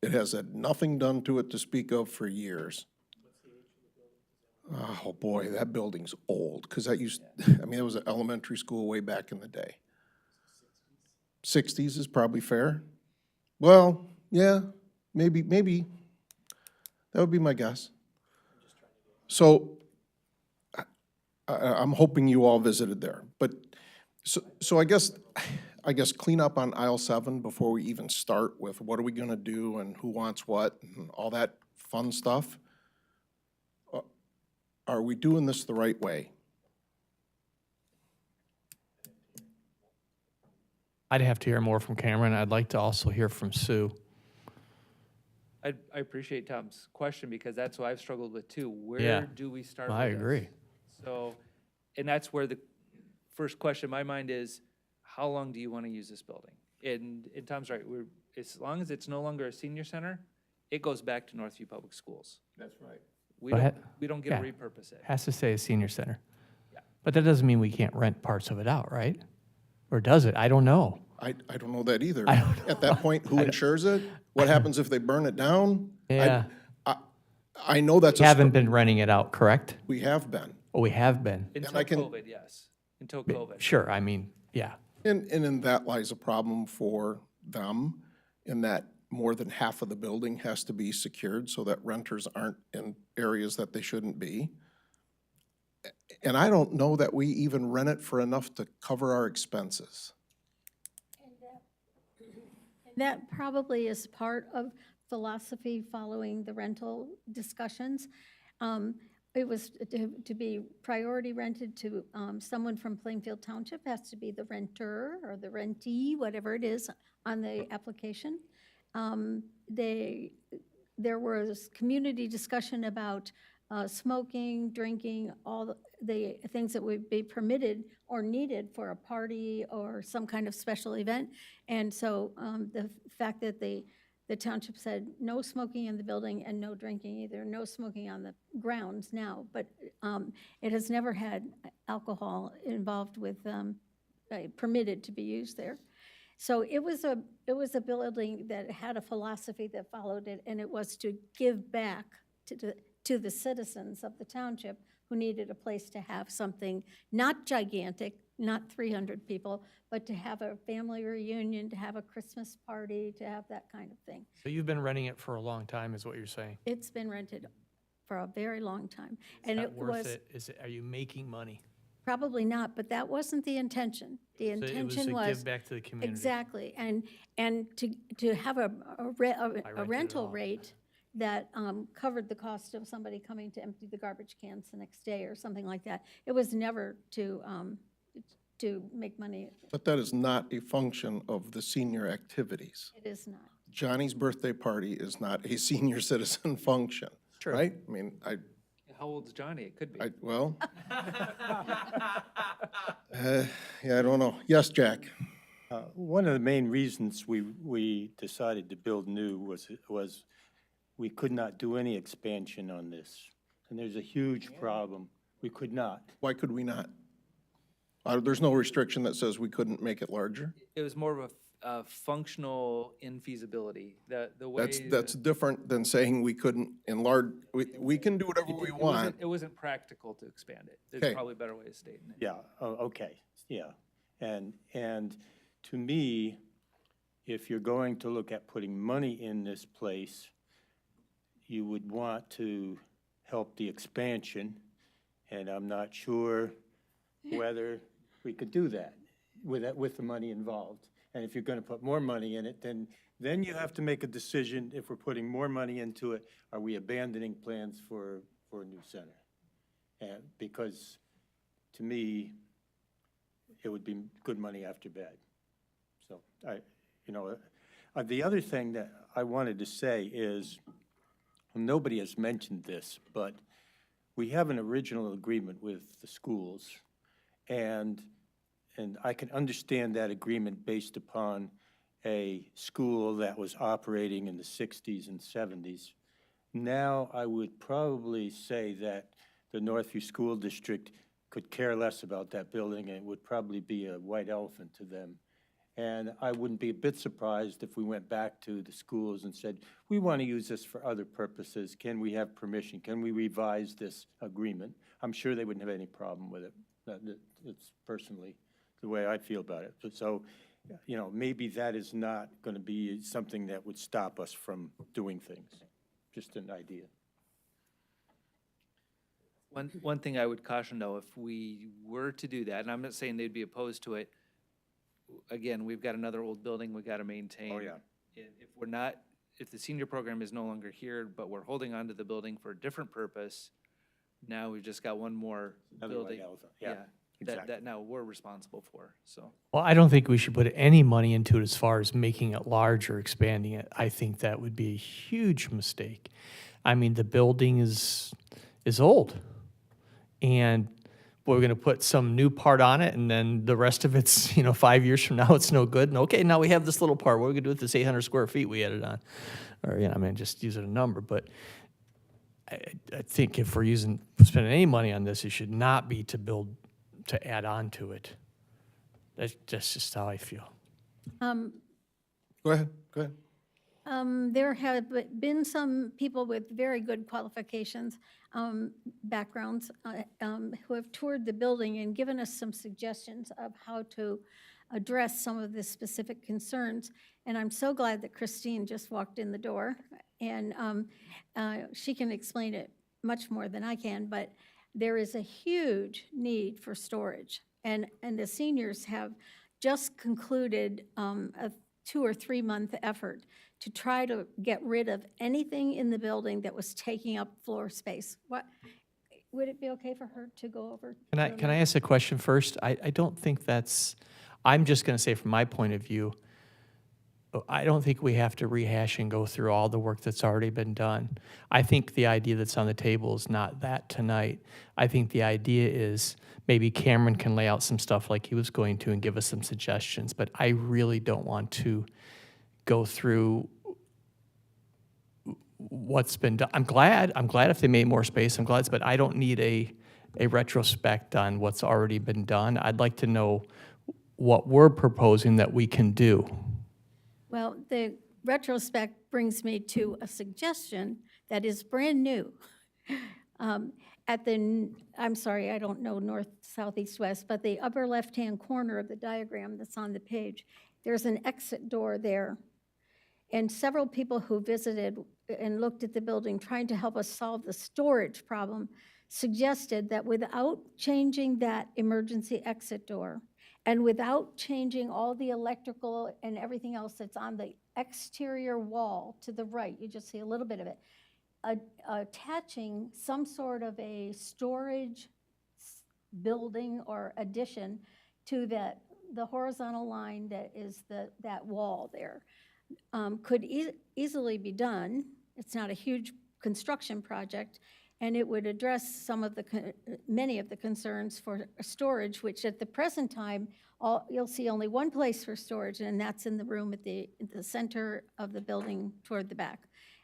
S1: It has had nothing done to it to speak of for years. Oh, boy, that building's old, because that used, I mean, it was an elementary school way back in the day. 60s is probably fair. Well, yeah, maybe, that would be my guess. So, I'm hoping you all visited there, but, so I guess clean up on aisle 7 before we even start with what are we gonna do and who wants what and all that fun stuff. Are we doing this the right way?
S5: I'd have to hear more from Cameron. I'd like to also hear from Sue.
S6: I appreciate Tom's question, because that's what I've struggled with too.
S5: Yeah.
S6: Where do we start
S5: I
S6: with this?
S5: agree.
S6: So, and that's where the first question in my mind is, how long do you want to use this building? And Tom's right, as long as it's no longer a senior center, it goes back to Northview Public Schools.
S9: That's right.
S6: We
S5: Go
S6: don't,
S5: ahead.
S6: we don't get to
S5: Yeah.
S6: repurpose it.
S5: Has to say a senior center. But that doesn't mean we can't rent parts of it out, right? Or does it? I don't know.
S1: I don't know that either.
S5: I don't
S1: At that point, who insures it? What happens if they burn it down?
S5: Yeah.
S1: I know that's
S5: We
S1: a,
S5: haven't been renting it out, correct?
S1: we have been.
S5: Oh, we have been.
S6: Until
S1: I can-
S6: COVID, yes. Until COVID.
S5: Sure, I mean, yeah.
S1: And in that lies a problem for them, in that more than half of the building has to be secured so that renters aren't in areas that they shouldn't be. And I don't know that we even rent it for enough to cover our expenses.
S7: That probably is part of philosophy following the rental discussions. It was to be priority rented to someone from Plainfield Township, has to be the renter or the rentee, whatever it is on the application. There was community discussion about smoking, drinking, all the things that would be permitted or needed for a party or some kind of special event. And so the fact that the township said no smoking in the building and no drinking either, no smoking on the grounds now, but it has never had alcohol involved with, permitted to be used there. So it was a building that had a philosophy that followed it, and it was to give back to the citizens of the township who needed a place to have something, not gigantic, not 300 people, but to have a family reunion, to have a Christmas party, to have that kind of thing.
S5: So you've been renting it for a long time, is what you're saying?
S7: It's been rented for a very long time.
S5: Is
S7: And
S5: that
S7: it
S5: worth
S7: was,
S5: it? Are you making money?
S7: probably not, but that wasn't the intention. The
S5: So it was
S7: intention
S5: to
S7: was.
S5: give back to the community.
S7: Exactly, and to have a
S5: rented it
S7: rental
S5: all.
S7: rate that covered the cost of somebody coming to empty the garbage cans the next day or something like that. It was never to make money.
S1: But that is not a function of the senior activities.
S7: It is not.
S1: Johnny's birthday party is not a senior citizen function,
S5: True.
S1: right? I mean,
S6: How old's Johnny? It could be.
S1: well. Yeah, I don't know. Yes, Jack?
S3: One of the main reasons we decided to build new was we could not do any expansion on this. And there's a huge problem. We could not.
S1: Why could we not? There's no restriction that says we couldn't make it larger?
S6: It was more of a functional infeasibility. The way.
S1: That's different than saying we couldn't enlarge, we can do whatever we want.
S6: It wasn't practical to expand it. There's
S1: Okay.
S6: probably a better way of stating it.
S3: Yeah, okay, yeah. And to me, if you're going to look at putting money in this place, you would want to help the expansion, and I'm not sure whether we could do that with the money involved. And if you're going to put more money in it, then you have to make a decision, if we're putting more money into it, are we abandoning plans for a new center? And because, to me, it would be good money after bad. So, the other thing that I wanted to say is, nobody has mentioned this, but we have an original agreement with the schools, and I can understand that agreement based upon a school that was operating in the 60s and 70s. Now, I would probably say that the Northview School District could care less about that building, and it would probably be a white elephant to them. And I wouldn't be a bit surprised if we went back to the schools and said, we want to use this for other purposes. Can we have permission? Can we revise this agreement? I'm sure they wouldn't have any problem with it. It's personally the way I feel about it. So, maybe that is not going to be something that would stop us from doing things. Just an idea.
S6: One thing I would caution, though, if we were to do that, and I'm not saying they'd be opposed to it, again, we've got another old building we got to maintain.
S3: Oh, yeah.
S6: If the senior program is no longer here, but we're holding on to the building for a different purpose, now we've just got one more
S3: Another white
S6: building.
S3: elephant. Yeah,
S6: That
S3: exactly.
S6: now we're responsible for, so.
S5: Well, I don't think we should put any money into it as far as making it large or expanding it. I think that would be a huge mistake. I mean, the building is old. And we're going to put some new part on it, and then the rest of it's, 5 years from now, it's no good. And okay, now we have this little part. What are we going to do with this 800 square feet we added on? Or, just use it a number. But I think if we're spending any money on this, it should not be to build to add on to it. That's just how I feel.
S7: Um,
S1: Go ahead, go ahead.
S7: There have been some people with very good qualifications, backgrounds, who have toured the building and given us some suggestions of how to address some of the specific concerns. And I'm so glad that Christine just walked in the door, and she can explain it much more than I can, but there is a huge need for storage. And the seniors have just concluded a 2 or 3 month effort to try to get rid of anything in the building that was taking up floor space. What, would it be okay for her to go over?
S5: Can I ask a question first? I don't think that's, I'm just going to say from my point of view, I don't think we have to rehash and go through all the work that's already been done. I think the idea that's on the table is not that tonight. I think the idea is maybe Cameron can lay out some stuff like he was going to and give us some suggestions, but I really don't want to go through what's been done. I'm glad if they made more space, I'm glad, but I don't need a retrospect on what's already been done. I'd like to know what we're proposing that we can do.
S7: Well, the retrospect brings me to a suggestion that is brand new. I'm sorry, I don't know north, south, east, west, but the upper left-hand corner of the diagram that's on the page, there's an exit door there. And several people who visited and looked at the building trying to help us solve the storage problem suggested that without changing that emergency exit door and without changing all the electrical and everything else that's on the exterior wall to the right, you just see a little bit of it, attaching some sort of a storage building or addition to the horizontal line that is that wall there. Could easily be done. It's not a huge construction project, and it would address some of many of the concerns for storage, which at the present time, you'll see only one place for storage, and that's in the room at the center of the building toward the back.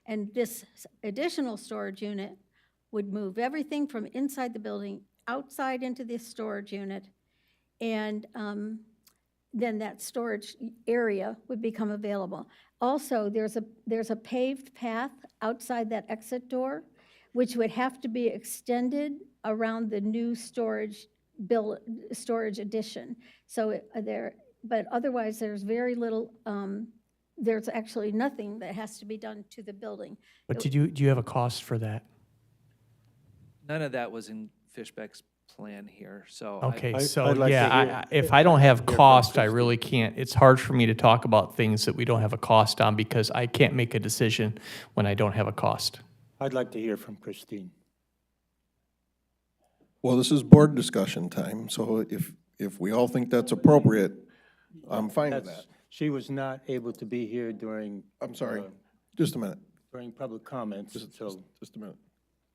S7: And this additional storage unit would move everything from inside the building outside into this storage unit, and then that storage area would become available. Also, there's a paved path outside that exit door, which would have to be extended around the new storage addition. So but otherwise, there's very little. There's actually nothing that has to be done to the building.
S5: But do you have a cost for that?
S6: None of that was in Fishbeck's plan here, so.
S5: Okay,
S3: I'd
S5: so
S3: like to
S5: yeah,
S3: hear-
S5: if I don't have
S3: hear from
S5: cost, I
S3: Christine.
S5: really can't. It's hard for me to talk about things that we don't have a cost on because I can't make a decision when I don't have a cost.
S3: I'd like to hear from Christine.
S1: Well, this is board discussion time, so if we all think that's appropriate, I'm fine with that.
S3: That's- She was not able to be here during.
S1: I'm sorry,
S3: uh,
S1: just a minute,
S3: During public comments, so.
S1: just a minute.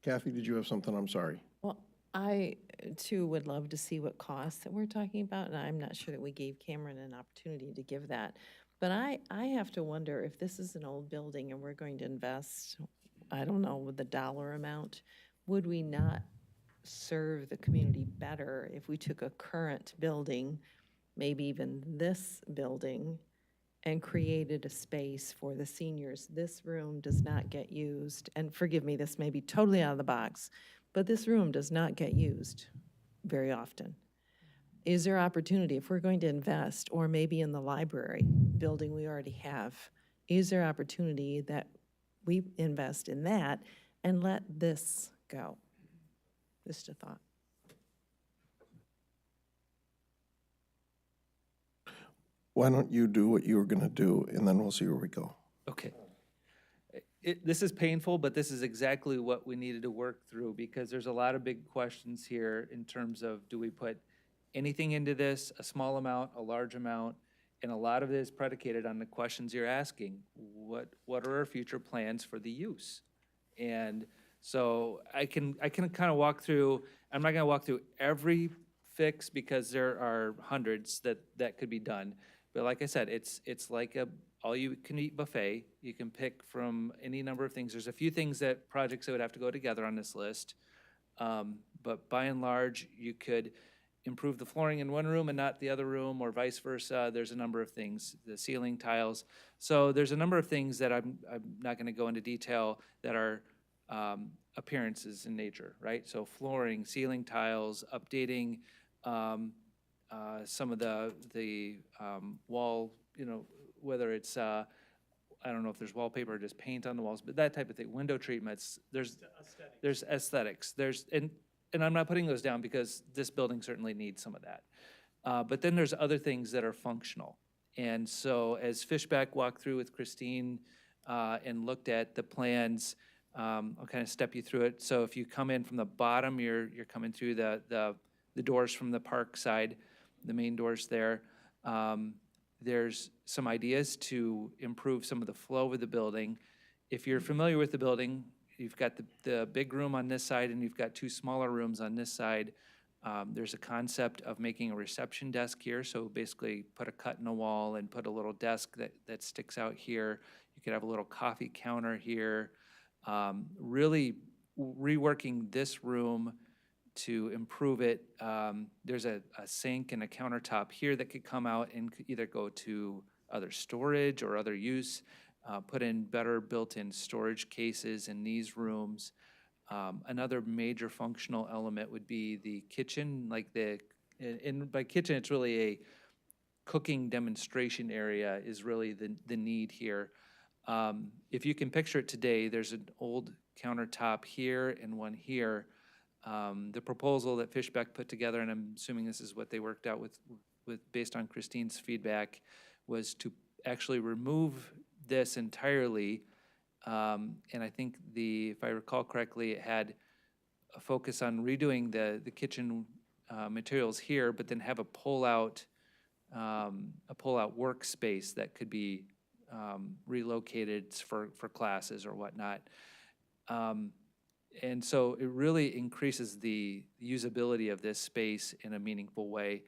S1: Kathy, did you have something? I'm sorry.
S8: Well, I too would love to see what costs that we're talking about, and I'm not sure that we gave Cameron an opportunity to give that. But I have to wonder if this is an old building and we're going to invest, I don't know, with the dollar amount, would we not serve the community better if we took a current building, maybe even this building, and created a space for the seniors? This room does not get used, and forgive me, this may be totally out of the box, but this room does not get used very often. Is there opportunity, if we're going to invest, or maybe in the library building we already have, is there opportunity that we invest in that and let this go? Just a thought.
S1: Why don't you do what you were gonna do, and then we'll see where we go.
S6: Okay. This is painful, but this is exactly what we needed to work through because there's a lot of big questions here in terms of, do we put anything into this, a small amount, a large amount? And a lot of it is predicated on the questions you're asking. What are our future plans for the use? And so I can kind of walk through, I'm not gonna walk through every fix because there are hundreds that could be done. But like I said, it's like a all-you-can-eat buffet. You can pick from any number of things. There's a few projects that would have to go together on this list. But by and large, you could improve the flooring in one room and not the other room, or vice versa. There's a number of things, the ceiling tiles. So there's a number of things that I'm not going to go into detail that are appearances in nature, right? So flooring, ceiling tiles, updating some of the wall, whether it's, I don't know if there's wallpaper or just paint on the walls, but that type of thing, window treatments, there's aesthetics, and I'm not putting those down because this building certainly needs some of that. But then there's other things that are functional. And so as Fishback walked through with Christine and looked at the plans, I'll kind of step you through it. So if you come in from the bottom, you're coming through the doors from the park side, the main doors there. There's some ideas to improve some of the flow of the building. If you're familiar with the building, you've got the big room on this side and you've got two smaller rooms on this side. There's a concept of making a reception desk here. So basically put a cut in the wall and put a little desk that sticks out here. You could have a little coffee counter here. Really reworking this room to improve it. There's a sink and a countertop here that could come out and could either go to other storage or other use. Put in better built-in storage cases in these rooms. Another major functional element would be the kitchen, and by kitchen, it's really a cooking demonstration area is really the need here. If you can picture it today, there's an old countertop here and one here. The proposal that Fishback put together, and I'm assuming this is what they worked out with based on Christine's feedback, was to actually remove this entirely. And I think if I recall correctly, it had a focus on redoing the kitchen materials here, but then have a pull-out workspace that could be relocated for classes or whatnot. And so it really increases the usability of this space in a meaningful way,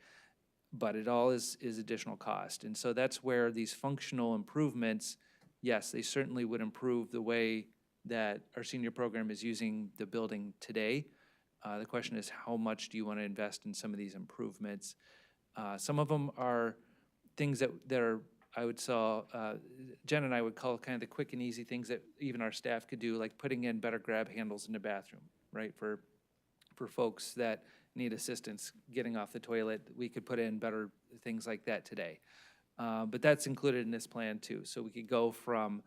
S6: but it all is additional cost. And so that's where these functional improvements, yes, they certainly would improve the way that our senior program is using the building today. The question is, how much do you want to invest in some of these improvements? Some of them are things that are, I would say, Jen and I would call kind of the quick and easy things that even our staff could do, like putting in better grab handles in the bathroom, right? For folks that need assistance getting off the toilet, we could put in better things like that today. But that's included in this plan too. So we could go from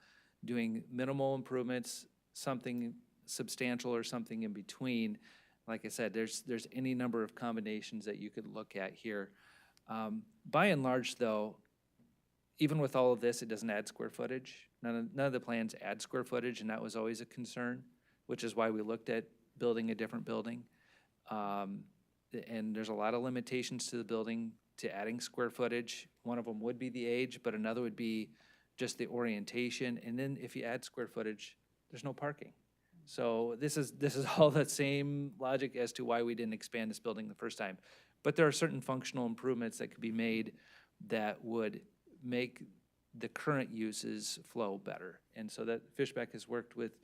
S6: doing minimal improvements, something substantial or something in between. Like I said, there's any number of combinations that you could look at here. By and large though, even with all of this, it doesn't add square footage. None of the plans add square footage, and that was always a concern, which is why we looked at building a different building. And there's a lot of limitations to the building to adding square footage. One of them would be the age, but another would be just the orientation. And then if you add square footage, there's no parking. So this is all the same logic as to why we didn't expand this building the first time. But there are certain functional improvements that could be made that would make the current uses flow better. And so that Fishback has worked with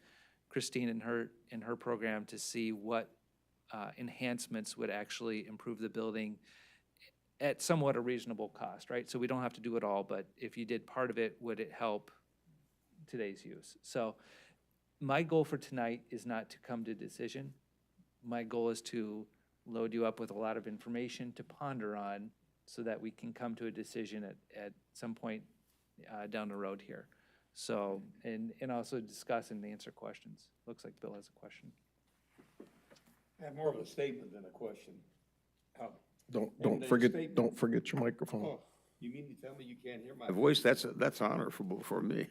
S6: Christine and her program to see what enhancements would actually improve the building at somewhat a reasonable cost, right? So we don't have to do it all, but if you did part of it, would it help today's use? So my goal for tonight is not to come to a decision. My goal is to load you up with a lot of information to ponder on so that we can come to a decision at some point down the road here. So, and also discuss and answer questions. Looks like Bill has a question.
S9: I have more of a statement than a question.
S1: Don't
S9: statement.
S1: don't forget your microphone.
S9: Oh, you mean to tell me you can't hear my voice? That's honorable for me.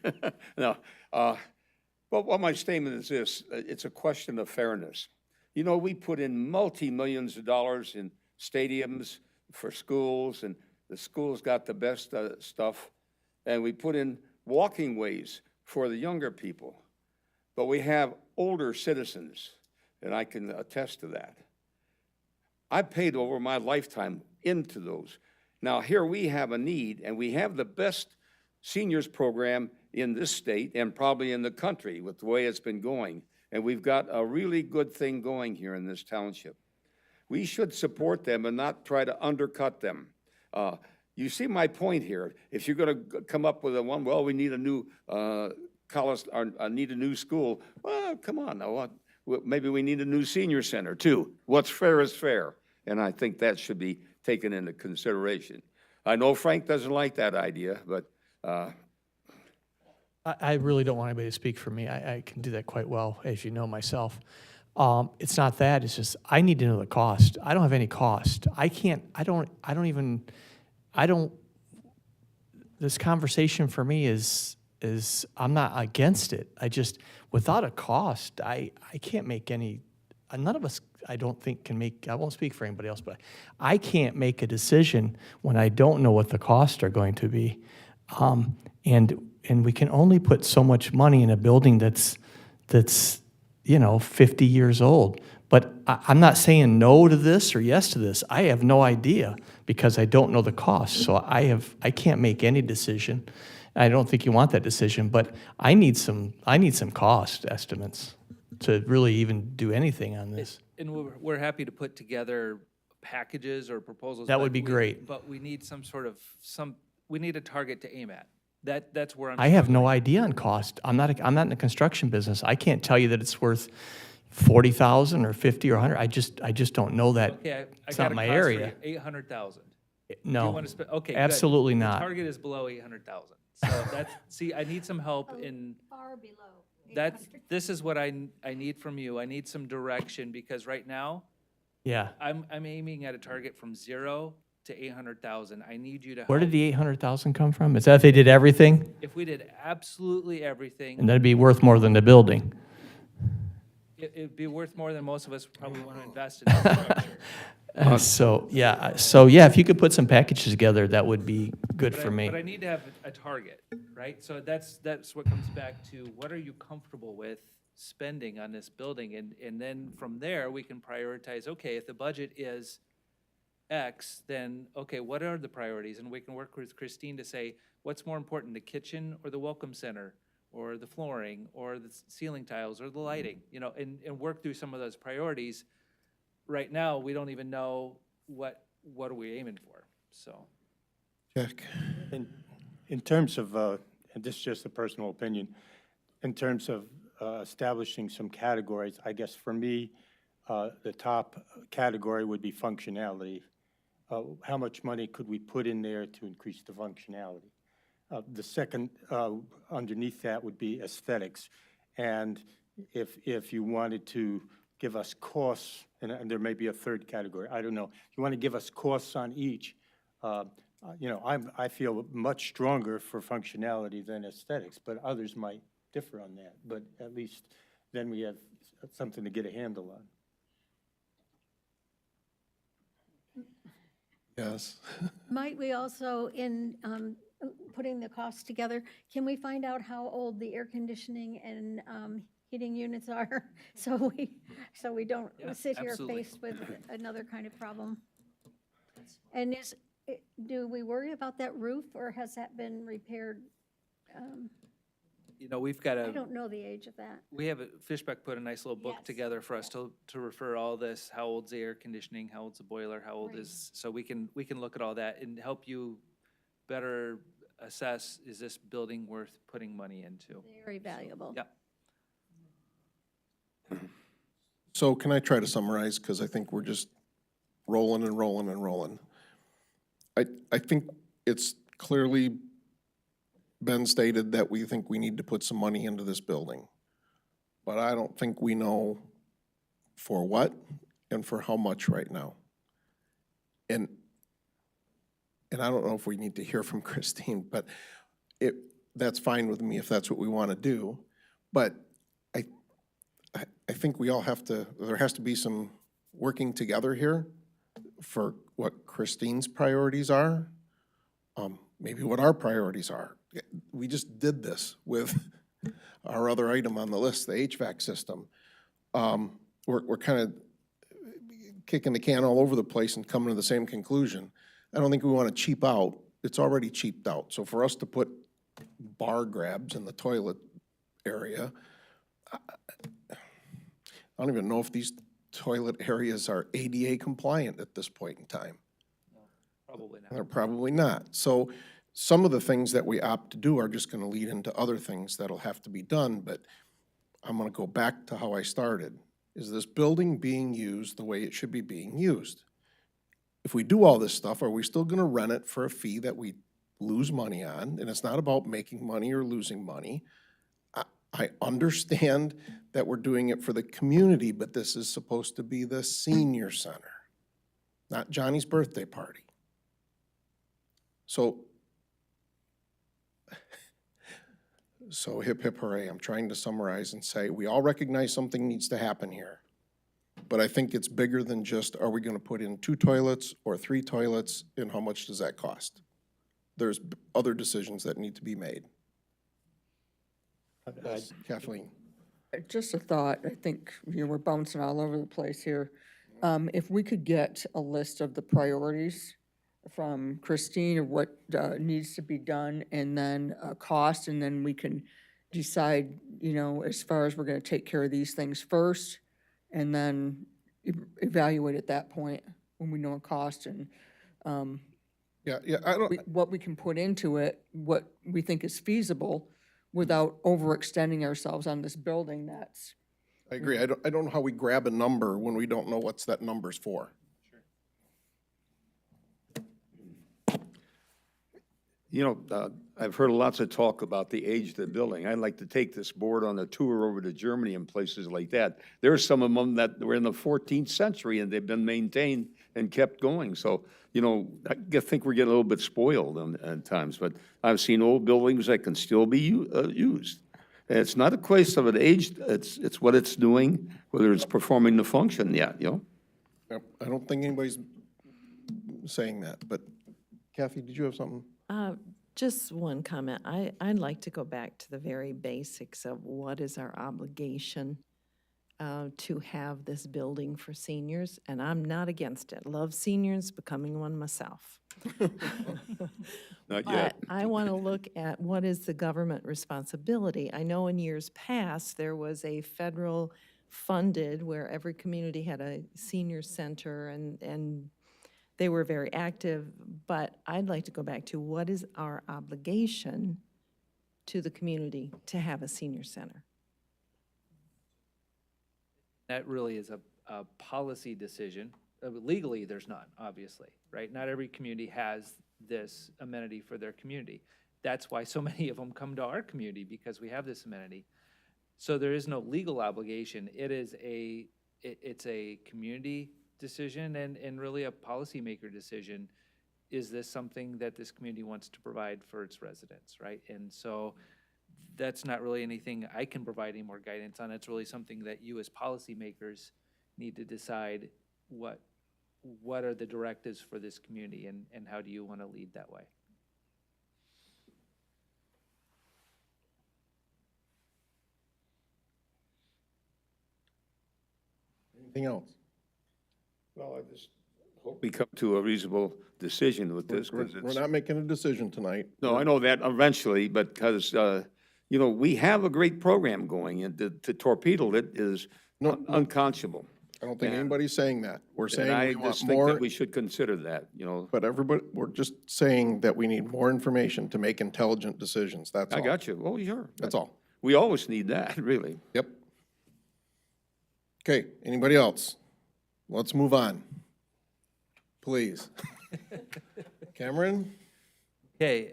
S9: No, but what my statement is this, it's a question of fairness. You know, we put in multi-millions of dollars in stadiums for schools, and the schools got the best stuff, and we put in walking ways for the younger people. But we have older citizens, and I can attest to that. I paid over my lifetime into those. Now, here we have a need, and we have the best seniors program in this state and probably in the country with the way it's been going. And we've got a really good thing going here in this township. we should support them and not try to undercut them. You see my point here. If you're going to come up with well, we need a new college, or need a new school, well, come on now. Maybe we need a new senior center too. What's fair is fair. And I think that should be taken into consideration. I know Frank doesn't like that idea, but
S5: I really don't want anybody to speak for me. I can do that quite well, as you know myself. It's not that, it's just, I need to know the cost. I don't have any cost. This conversation for me is I'm not against it. I just, without a cost, I can't make any, none of us, I don't think can make, I won't speak for anybody else, but I can't make a decision when I don't know what the costs are going to be. And we can only put so much money in a building that's 50 years old. But I'm not saying no to this or yes to this. I have no idea because I don't know the cost. So I can't make any decision. I don't think you want that decision, but I need some cost estimates to really even do anything on this.
S6: And we're happy to put together packages or proposals.
S5: That
S6: but
S5: would be great.
S6: But we need we need a target to aim at. That's where I'm.
S5: I have no idea on cost. I'm not in the construction business. I can't tell you that it's worth 40,000 or 50 or 100. I just don't know that.
S6: Okay,
S5: It's
S6: got
S5: not
S6: a
S5: my
S6: cost for
S5: area.
S6: you, 800,000. Do you
S5: No,
S6: want to spend? Okay, good.
S5: absolutely
S6: The
S5: not.
S6: target is below 800,000. So see, I need some help in.
S7: Far below.
S6: This is what I need from you. I need some direction because right now
S5: Yeah.
S6: I'm aiming at a target from 0 to 800,000. I need you to
S5: Where
S6: help.
S5: did the 800,000 come from? Is that if they did everything?
S6: If we did absolutely everything,
S5: And that'd be worth more than the building.
S6: it'd be worth more than most of us probably want to invest in infrastructure.
S5: So yeah, if you could put some packages together, that would be good for me.
S6: But I need to have a target, right? So that's what comes back to, what are you comfortable with spending on this building? And then from there, we can prioritize, okay, if the budget is X, then, okay, what are the priorities? And we can work with Christine to say, what's more important, the kitchen or the welcome center? Or the flooring, or the ceiling tiles, or the lighting, and work through some of those priorities. Right now, we don't even know what are we aiming for, so.
S1: Jack?
S3: In terms of, and this is just a personal opinion, in terms of establishing some categories, I guess for me, the top category would be functionality. How much money could we put in there to increase the functionality? The second, underneath that would be aesthetics. And if you wanted to give us costs, and there may be a third category, I don't know. If you want to give us costs on each, I feel much stronger for functionality than aesthetics, but others might differ on that. But at least then we have something to get a handle on.
S1: Yes.
S7: Might we also, in putting the costs together, can we find out how old the air conditioning and heating units are? So we don't
S6: Yeah,
S7: sit here
S6: absolutely.
S7: faced with another kind of problem. And do we worry about that roof, or has that been repaired?
S6: We've got
S7: I don't know the age of that.
S6: we have, Fishbeck put a nice little book
S7: Yes.
S6: together for us to refer all this, how old's the air conditioning, how old's the boiler, how old
S7: Right.
S6: is, so we can look at all that and help you better assess, is this building worth putting money into?
S7: Very valuable.
S6: Yeah.
S1: So can I try to summarize, because I think we're just rolling and rolling and rolling. I think it's clearly been stated that we think we need to put some money into this building. But I don't think we know for what and for how much right now. And I don't know if we need to hear from Christine, but that's fine with me if that's what we want to do. But I think we all there has to be some working together here for what Christine's priorities are, maybe what our priorities are. We just did this with our other item on the list, the HVAC system. We're kind of kicking the can all over the place and coming to the same conclusion. I don't think we want to cheap out. It's already cheaped out. So for us to put bar grabs in the toilet area, I don't even know if these toilet areas are ADA compliant at this point in time.
S6: Probably not.
S1: They're probably not. So some of the things that we opt to do are just gonna lead into other things that'll have to be done, but I'm gonna go back to how I started. Is this building being used the way it should be being used? If we do all this stuff, are we still gonna rent it for a fee that we lose money on? And it's not about making money or losing money. I understand that we're doing it for the community, but this is supposed to be the senior center, not Johnny's birthday party. So hip, hip, hooray. I'm trying to summarize and say, we all recognize something needs to happen here. But I think it's bigger than just, are we gonna put in 2 toilets or 3 toilets, and how much does that cost? There's other decisions that need to be made. Yes, Kathleen?
S4: Just a thought, I think, we're bouncing all over the place here. If we could get a list of the priorities from Christine of what needs to be done, and then a cost, and then we can decide, as far as we're gonna take care of these things first, and then evaluate at that point when we know a cost and
S1: Yeah, I don't,
S4: what we can put into it, what we think is feasible, without overextending ourselves on this building that's.
S1: I agree. I don't know how we grab a number when we don't know what's that number's for.
S9: I've heard lots of talk about the age of the building. I'd like to take this board on a tour over to Germany and places like that. There are some of them that were in the 14th century and they've been maintained and kept going. So, I think we're getting a little bit spoiled at times, but I've seen old buildings that can still be used. And it's not a question of an age, it's what it's doing, whether it's performing the function yet,
S1: Yep, I don't think anybody's saying that, but Kathy, did you have something?
S8: Just one comment. I'd like to go back to the very basics of what is our obligation to have this building for seniors, and I'm not against it. Love seniors, becoming one myself.
S9: Not
S8: But
S9: yet.
S8: I want to look at what is the government responsibility. I know in years past, there was a federal funded where every community had a senior center and they were very active, but I'd like to go back to what is our obligation to the community to have a senior center?
S6: That really is a policy decision. Legally, there's none, obviously, right? Not every community has this amenity for their community. That's why so many of them come to our community, because we have this amenity. So there is no legal obligation. It's a community decision and really a policymaker decision. Is this something that this community wants to provide for its residents, right? And so that's not really anything I can provide any more guidance on. It's really something that you as policymakers need to decide what are the directives for this community and how do you want to lead that way?
S1: Anything else?
S9: Well, I just hope we come to a reasonable decision with this, because
S1: We're
S9: it's,
S1: not making a decision tonight.
S9: no, I know that eventually, but because, we have a great program going, and to torpedo it is unconscionable.
S1: I don't think
S9: And-
S1: anybody's saying that. We're
S9: And
S1: saying
S9: I
S1: we want
S9: just think
S1: more,
S9: that we should consider that,
S1: but everybody, we're just saying that we need more information to make intelligent decisions. That's all.
S9: I got you. Oh, sure.
S1: That's all.
S9: We always need that, really.
S1: Yep. Okay, anybody else? Let's move on. Please. Cameron?
S6: Okay,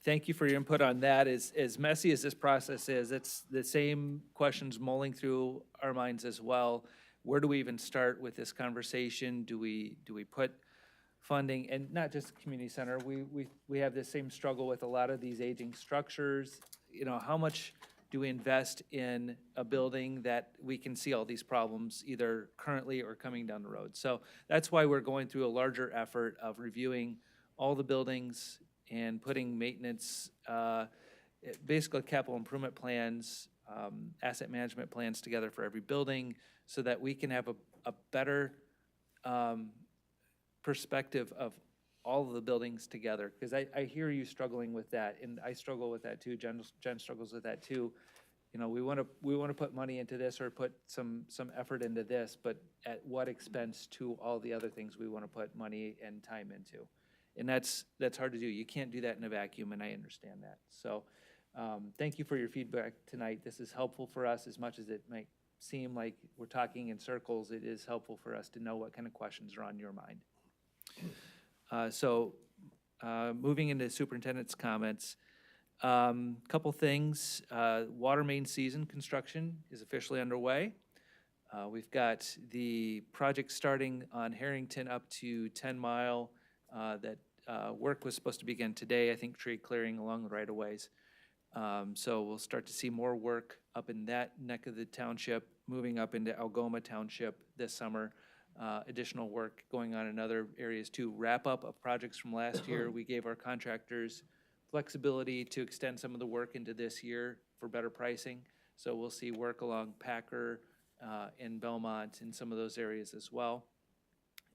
S6: thank you for your input on that. As messy as this process is, it's the same questions mulling through our minds as well. Where do we even start with this conversation? Do we put funding, and not just the community center, we have the same struggle with a lot of these aging structures. How much do we invest in a building that we can see all these problems either currently or coming down the road? So that's why we're going through a larger effort of reviewing all the buildings and putting maintenance, basically capital improvement plans, asset management plans together for every building so that we can have a better perspective of all of the buildings together. Because I hear you struggling with that, and I struggle with that too. Jen struggles with that too. you know, we want to put money into this or put some effort into this, but at what expense to all the other things we want to put money and time into? And that's hard to do. You can't do that in a vacuum, and I understand that. So thank you for your feedback tonight. This is helpful for us as much as it might seem like we're talking in circles. It is helpful for us to know what kind of questions are on your mind. Moving into superintendent's comments, couple things. Water main season construction is officially underway. We've got the project starting on Harrington up to 10 Mile. That work was supposed to begin today, I think tree clearing along the right-of-ways. So we'll start to see more work up in that neck of the township, moving up into Algoma Township this summer. Additional work going on in other areas too. Wrap up of projects from last year. We gave our contractors flexibility to extend some of the work into this year for better pricing. So we'll see work along Packer and Belmont in some of those areas as well.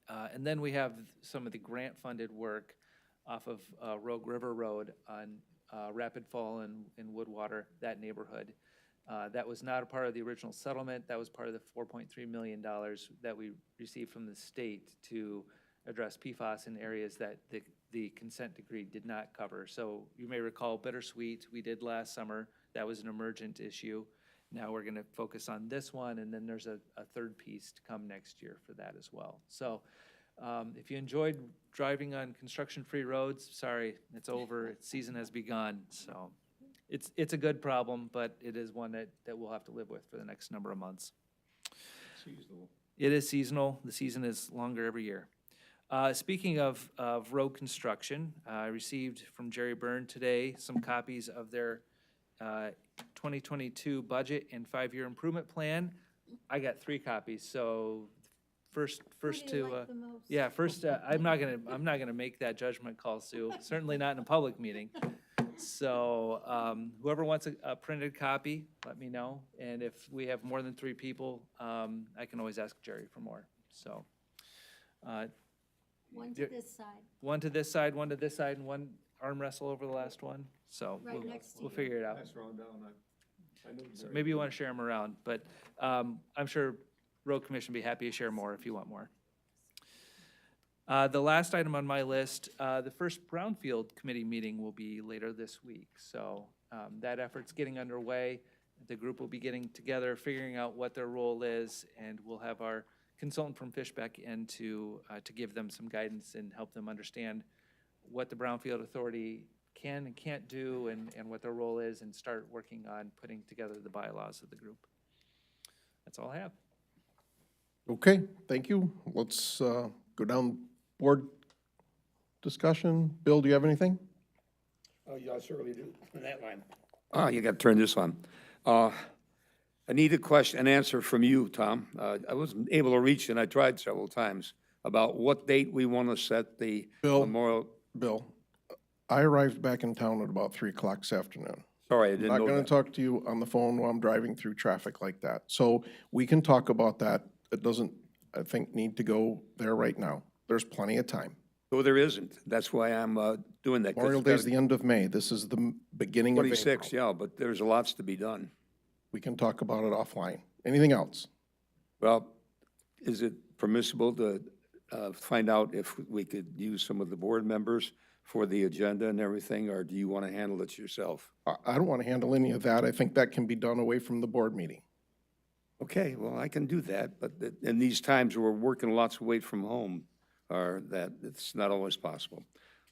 S6: And then we have some of the grant-funded work off of Rogue River Road on Rapid Fall and Woodwater, that neighborhood. That was not a part of the original settlement. That was part of the $4.3 million that we received from the state to address PFAS in areas that the consent decree did not cover. So you may recall Bittersweet, we did last summer. That was an emergent issue. Now we're going to focus on this one, and then there's a third piece to come next year for that as well. So if you enjoyed driving on construction-free roads, sorry, it's over. Season has begun. So it's a good problem, but it is one that we'll have to live with for the next number of months.
S9: Seasonal.
S6: It is seasonal. The season is longer every year. Speaking of road construction, I received from Jerry Byrne today some copies of their 2022 budget and 5-year improvement plan. I got 3 copies, so first
S7: do you like the most?
S6: yeah, first, I'm not gonna make that judgment call, Sue, certainly not in a public meeting. So whoever wants a printed copy, let me know, and if we have more than 3 people, I can always ask Jerry for more, so.
S7: One to this side,
S6: One to this side, one to this side, and one arm wrestle over the last one, so
S7: right next to you.
S6: we'll figure it out.
S9: That's wrong down. I know
S6: So maybe you want to share them around, but I'm sure Road Commission will be happy to share more if you want more. The last item on my list, the first Brownfield Committee meeting will be later this week. So that effort's getting underway. The group will be getting together, figuring out what their role is, and we'll have our consultant from Fishbeck in to give them some guidance and help them understand what the Brownfield Authority can and can't do and what their role is, and start working on putting together the bylaws of the group. That's all I have.
S1: Okay, thank you. Let's go down board discussion. Bill, do you have anything?
S9: Oh, yeah, I certainly do. That line. You got to turn this on. I need an answer from you, Tom. I wasn't able to reach, and I tried several times, about what date we want to set the memorial.
S1: Bill, I arrived back in town at about 3 o'clock this afternoon.
S9: Sorry, I didn't
S1: Not
S9: know
S1: going
S9: that.
S1: to talk to you on the phone while I'm driving through traffic like that. So we can talk about that. It doesn't, I think, need to go there right now. There's plenty of time.
S9: No, there isn't. That's why I'm doing that. 'cause
S1: Memorial
S9: it's
S1: Day
S9: gotta
S1: is the end of May. This is the beginning of April.
S9: 26, yeah, but there's lots to be done.
S1: We can talk about it offline. Anything else?
S9: Well, is it permissible to find out if we could use some of the board members for the agenda and everything, or do you want to handle it yourself?
S1: I don't want to handle any of that. I think that can be done away from the board meeting.
S9: Okay, well, I can do that, but in these times we're working lots away from home, or that it's not always possible.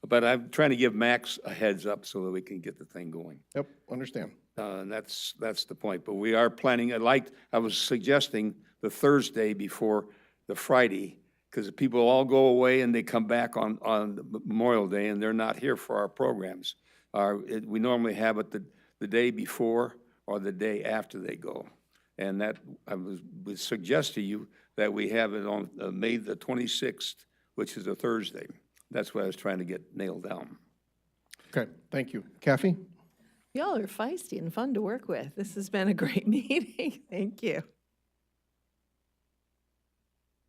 S9: But I'm trying to give Max a heads up so that we can get the thing going.
S1: Yep, understand.
S9: And that's the point. But we are planning, I was suggesting the Thursday before the Friday, because people all go away and they come back on Memorial Day, and they're not here for our programs. We normally have it the day before or the day after they go. And that, I would suggest to you that we have it on May the 26th, which is a Thursday. That's what I was trying to get nailed down.
S1: Okay, thank you. Kathy?
S8: Y'all are feisty and fun to work with. This has been a great meeting. Thank you.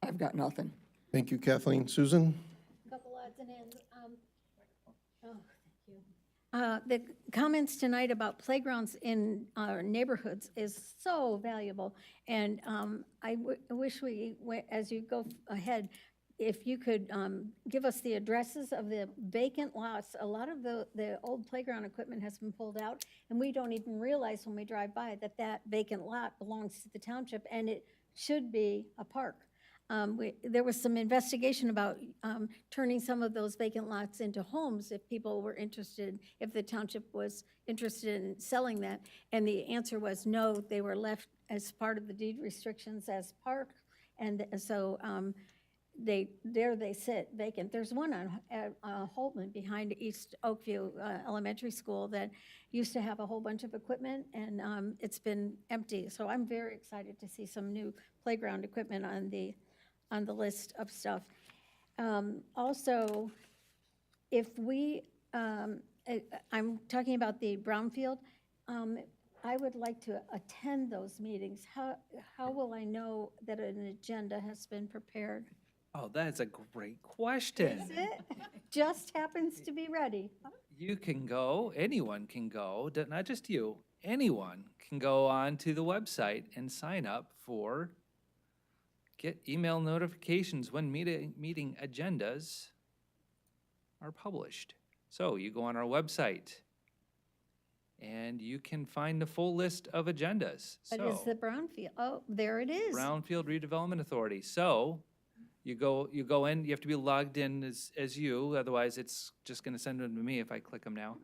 S4: I've got nothing.
S1: Thank you, Kathleen. Susan?
S7: Couple odds and ends. Oh, thank you. The comments tonight about playgrounds in our neighborhoods is so valuable. And I wish as you go ahead, if you could give us the addresses of the vacant lots. A lot of the old playground equipment has been pulled out, and we don't even realize when we drive by that that vacant lot belongs to the township, and it should be a park. There was some investigation about turning some of those vacant lots into homes if people were interested, if the township was interested in selling that. And the answer was no, they were left as part of the deed restrictions as park. And so they sit vacant. There's one at Holtman behind East Oakview Elementary School that used to have a whole bunch of equipment, and it's been empty. So I'm very excited to see some new playground equipment on the list of stuff. Also, if we, I'm talking about the brownfield, I would like to attend those meetings. How will I know that an agenda has been prepared?
S6: Oh, that's a great question.
S7: Is it? Just happens to be ready.
S6: You can go, anyone can go, not just you, anyone can go on to the website and sign up for, get email notifications when meeting agendas are published. So you go on our website and you can find the full list of agendas.
S7: But is the brownfield, oh, there it is.
S6: Brownfield Redevelopment Authority. So you go in, you have to be logged in as you, otherwise it's just gonna send them to me if I click them now.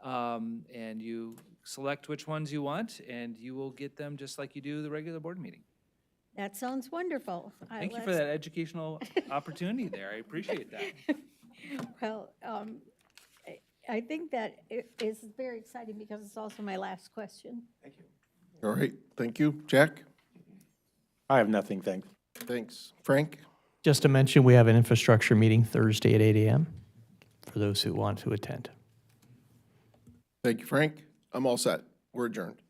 S6: And you select which ones you want, and you will get them just like you do the regular board meeting.
S7: That sounds wonderful.
S6: Thank you for that educational opportunity there. I appreciate that.
S7: Well, I think that it is very exciting because it's also my last question.
S1: All right, thank you. Jack?
S3: I have nothing, thanks.
S1: Thanks. Frank?
S5: Just to mention, we have an infrastructure meeting Thursday at 8 a.m. for those who want to attend.
S1: Thank you, Frank. I'm all set. We're adjourned.